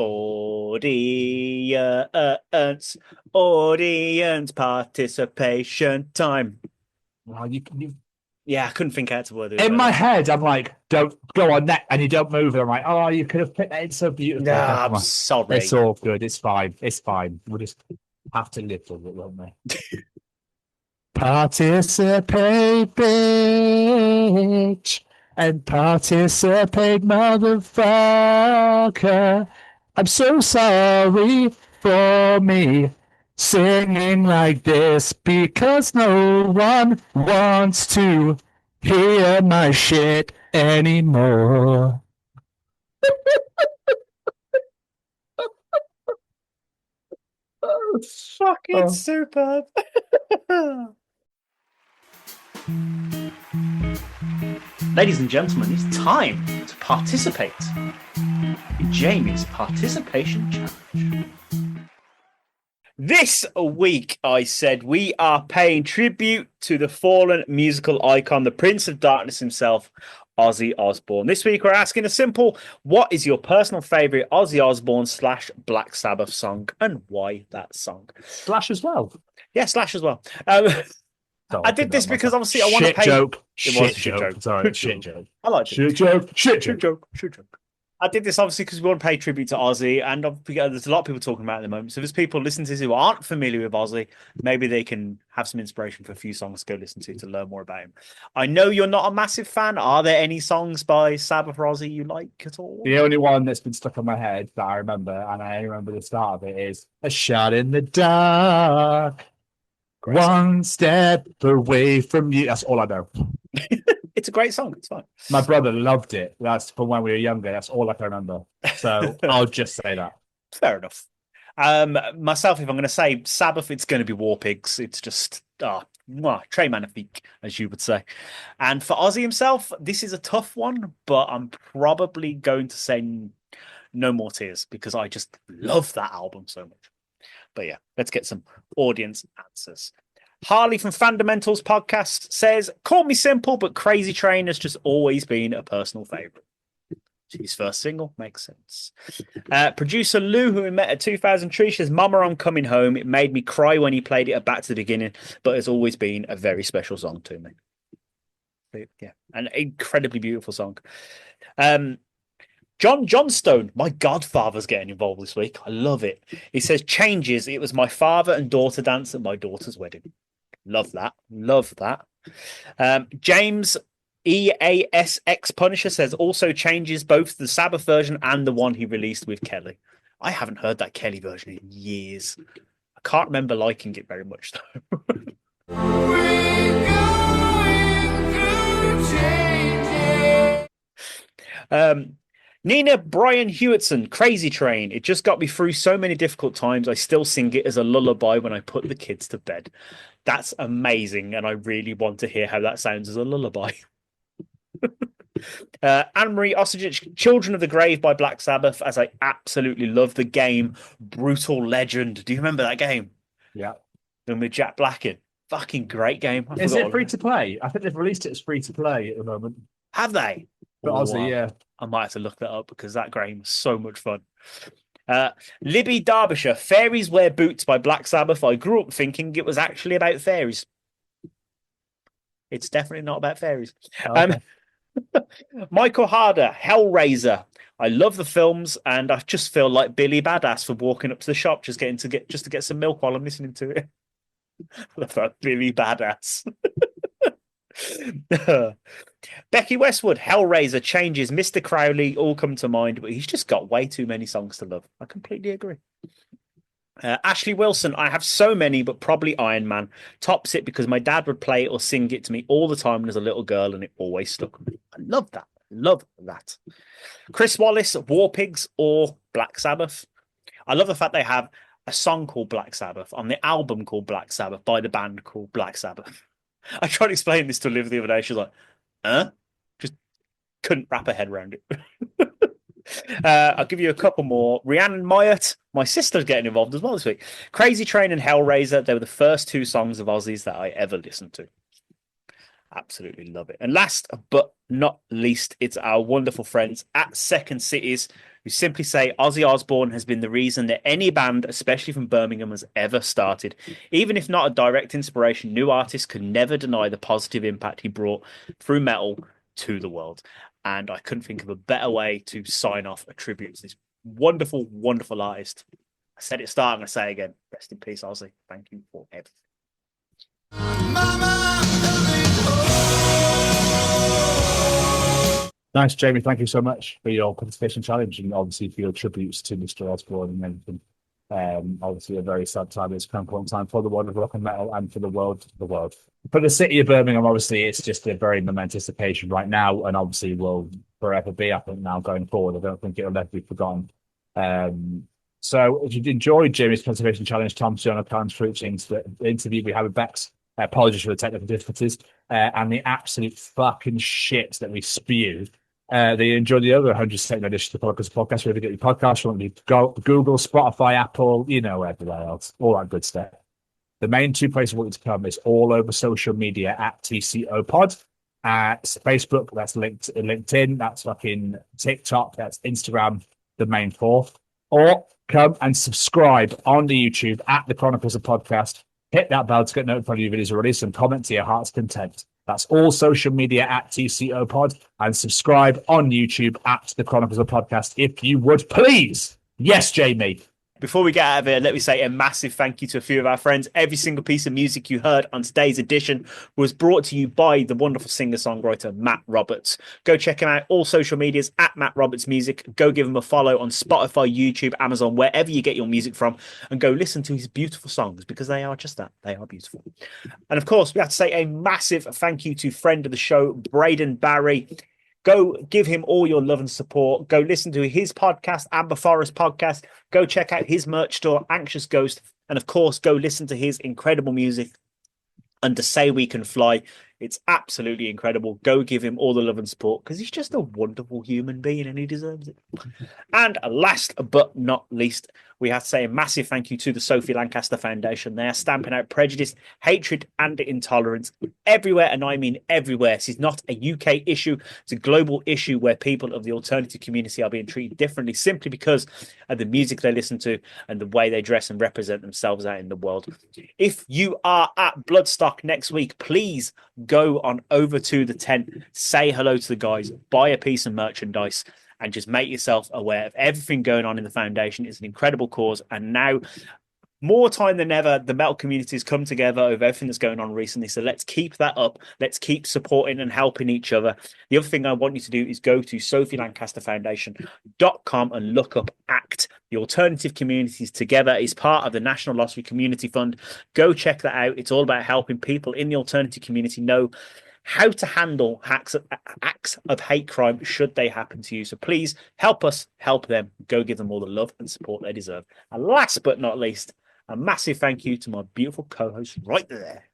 audience participation time. Well, Yeah, I couldn't think out a word. In my head, I'm like, don't go on that, and you don't move. And I'm like, oh, you could have put that in so beautifully. Nah, I'm sorry. It's all good. It's fine. It's fine. We'll just have to live with it, won't we? Participate, bitch. And participate, motherfucker. I'm so sorry for me singing like this because no one wants to hear my shit anymore. Fucking superb. Ladies and gentlemen, it's time to participate in Jamie's participation challenge. This week, I said, we are paying tribute to the fallen musical icon, the Prince of Darkness himself, Ozzy Osbourne. This week, we're asking a simple, what is your personal favourite Ozzy Osbourne / Black Sabbath song, and why that song? Slash as well. Yeah, Slash as well. I did this because obviously I want to pay... Joke. It was a shit joke. Sorry, shit joke. I liked it. Shit joke. Shit Shit joke. joke. Shit joke. I did this obviously because we want to pay tribute to Ozzy, and there's a lot of people talking about it at the moment. So if there's people listening to this who aren't familiar with Ozzy, maybe they can have some inspiration for a few songs to go listen to learn more about him. I know you're not a massive fan. Are there any songs by Sabbath or Ozzy you like at all? The only one that's been stuck in my head that I remember, and I remember the start of it, is A Shot in the Dark. One step away from you. That's all I know. It's a great song. It's fine. My brother loved it. That's from when we were younger. That's all I can remember. So I'll just say that. Fair enough. Myself, if I'm going to say Sabbath, it's going to be War Pigs. It's just très magnifique, as you would say. And for Ozzy himself, this is a tough one, but I'm probably going to say No More Tears because I just love that album so much. But yeah, let's get some audience answers. Harley from Fundamentals Podcast says, call me simple, but Crazy Train has just always been a personal favourite. His first single makes sense. Producer Lou, who we met at 2000 Tree, says, Mama, I'm Coming Home. It made me cry when he played it at Back to the Beginning, but it's always been a very special song to me. But, yeah, an incredibly beautiful song. John Johnstone, my godfather's getting involved this week. I love it. He says, Changes. It was my father and daughter dance at my daughter's wedding. Love that. Love that. James EASX Punisher says, also Changes, both the Sabbath version and the one he released with Kelly. I haven't heard that Kelly version in years. I can't remember liking it very much, though. Nina Brian Hewitson, Crazy Train. It just got me through so many difficult times. I still sing it as a lullaby when I put the kids to bed. That's amazing, and I really want to hear how that sounds as a lullaby. Anne-Marie Osajic, Children of the Grave by Black Sabbath, as I absolutely love the game Brutal Legend. Do you remember that game? Yeah. And with Jack Black in. Fucking great game. Is it free to play? I think they've released it as free to play at the moment. Have they? But Ozzy, yeah. I might have to look that up because that game was so much fun. Libby Derbyshire, Fairies Wear Boots by Black Sabbath. I grew up thinking it was actually about fairies. It's definitely not about fairies. Okay. Michael Harder, Hellraiser. I love the films, and I just feel like Billy Badass for walking up to the shop just to get some milk while I'm listening to it. Love that Billy Badass. Becky Westwood, Hellraiser, Changes, Mr. Crowley all come to mind, but he's just got way too many songs to love. I completely agree. Ashley Wilson, I have so many, but probably Iron Man tops it because my dad would play it or sing it to me all the time as a little girl, and it always stuck with me. I love that. Love that. Chris Wallace, War Pigs or Black Sabbath. I love the fact they have a song called Black Sabbath on the album called Black Sabbath by the band called Black Sabbath. I tried to explain this to Liv the other day. She was like, huh? Just couldn't wrap her head around it. I'll give you a couple more. Rhiannon Myatt, my sister's getting involved as well this week. Crazy Train and Hellraiser. They were the first two songs of Ozzy's that I ever listened to. Absolutely love it. And last but not least, it's our wonderful friends at Second Cities who simply say Ozzy Osbourne has been the reason that any band, especially from Birmingham, has ever started. Even if not a direct inspiration, new artists can never deny the positive impact he brought through metal to the world. And I couldn't think of a better way to sign off a tribute to this wonderful, wonderful artist. I said it at the start, I'm going to say it again. Rest in peace, Ozzy. Thank you for everything. Nice, Jamie. Thank you so much for your participation challenge and obviously for your tributes to Mr. Osbourne and everything. Obviously, a very sad time. It's an important time for the world of rock and metal and for the world. For the city of Birmingham, obviously, it's just a very momentous occasion right now, and obviously will forever be, I think, now going forward. I don't think it'll ever be forgotten. So, if you enjoyed Jamie's participation challenge, Tom John O'Connell's preaching to the interview we had with Bex, apologies for the technical difficulties and the absolute fucking shit that we spewed. They enjoy the other 100% edition of the Chronicles of Podcast, wherever you get your podcast from, Google, Spotify, Apple, everywhere else, all that good stuff. The main two places I want you to come is all over social media at TCO Pod. It's Facebook, that's LinkedIn, that's fucking TikTok, that's Instagram, the main four. Or come and subscribe on the YouTube at the Chronicles of Podcast. Hit that bell to get notified of your videos released and comment to your heart's content. That's all social media at TCO Pod, and subscribe on YouTube at the Chronicles of Podcast if you would please. Yes, Jamie. Before we get out of here, let me say a massive thank you to a few of our friends. Every single piece of music you heard on today's edition was brought to you by the wonderful singer-songwriter Matt Roberts. Go check him out, all social medias at Matt Roberts Music. Go give him a follow on Spotify, YouTube, Amazon, wherever you get your music from, and go listen to his beautiful songs, because they are just that. They are beautiful. And of course, we have to say a massive thank you to friend of the show, Braden Barry. Go give him all your love and support. Go listen to his podcast, Amber Forest Podcast. Go check out his merch store, Anxious Ghost. And of course, go listen to his incredible music under Say We Can Fly. It's absolutely incredible. Go give him all the love and support, because he's just a wonderful human being and he deserves it. And last but not least, we have to say a massive thank you to the Sophie Lancaster Foundation. They are stamping out prejudice, hatred, and intolerance everywhere, and I mean everywhere. This is not a UK issue. It's a global issue where people of the alternative community are being treated differently simply because of the music they listen to and the way they dress and represent themselves out in the world. If you are at Bloodstock next week, please go on over to the tent, say hello to the guys, buy a piece of merchandise, and just make yourself aware of everything going on in the foundation. It's an incredible cause, and now more time than ever, the metal community has come together over everything that's going on recently. So let's keep that up. Let's keep supporting and helping each other. The other thing I want you to do is go to SophieLancasterFoundation.com and look up ACT, the Alternative Communities Together. It's part of the National Lottery Community Fund. Go check that out. It's all about helping people in the alternative community know how to handle acts of hate crime should they happen to you. So please help us help them. Go give them all the love and support they deserve. And last but not least, a massive thank you to my beautiful co-host right there.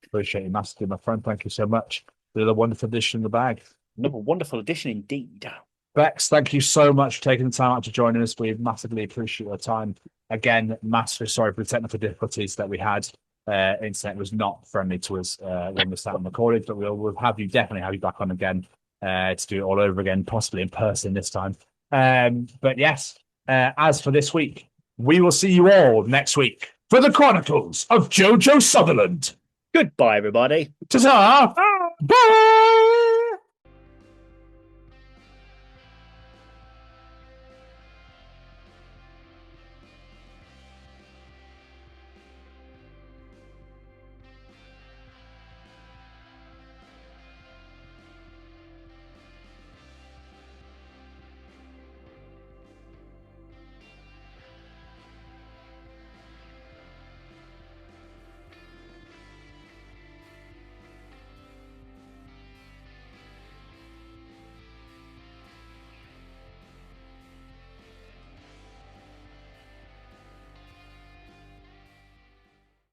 Appreciate you massively, my friend. Thank you so much. Another wonderful addition in the bag. Another wonderful addition indeed. Bex, thank you so much for taking the time out to join us. We massively appreciate your time. Again, massively sorry for the technical difficulties that we had. Internet was not friendly to us when we sat and recorded, but we'll definitely have you back on again to do it all over again, possibly in person this time. But yes, as for this week, we will see you all next week for the Chronicles of Jojo Sutherland. Goodbye, everybody. Ta-ta! Bye!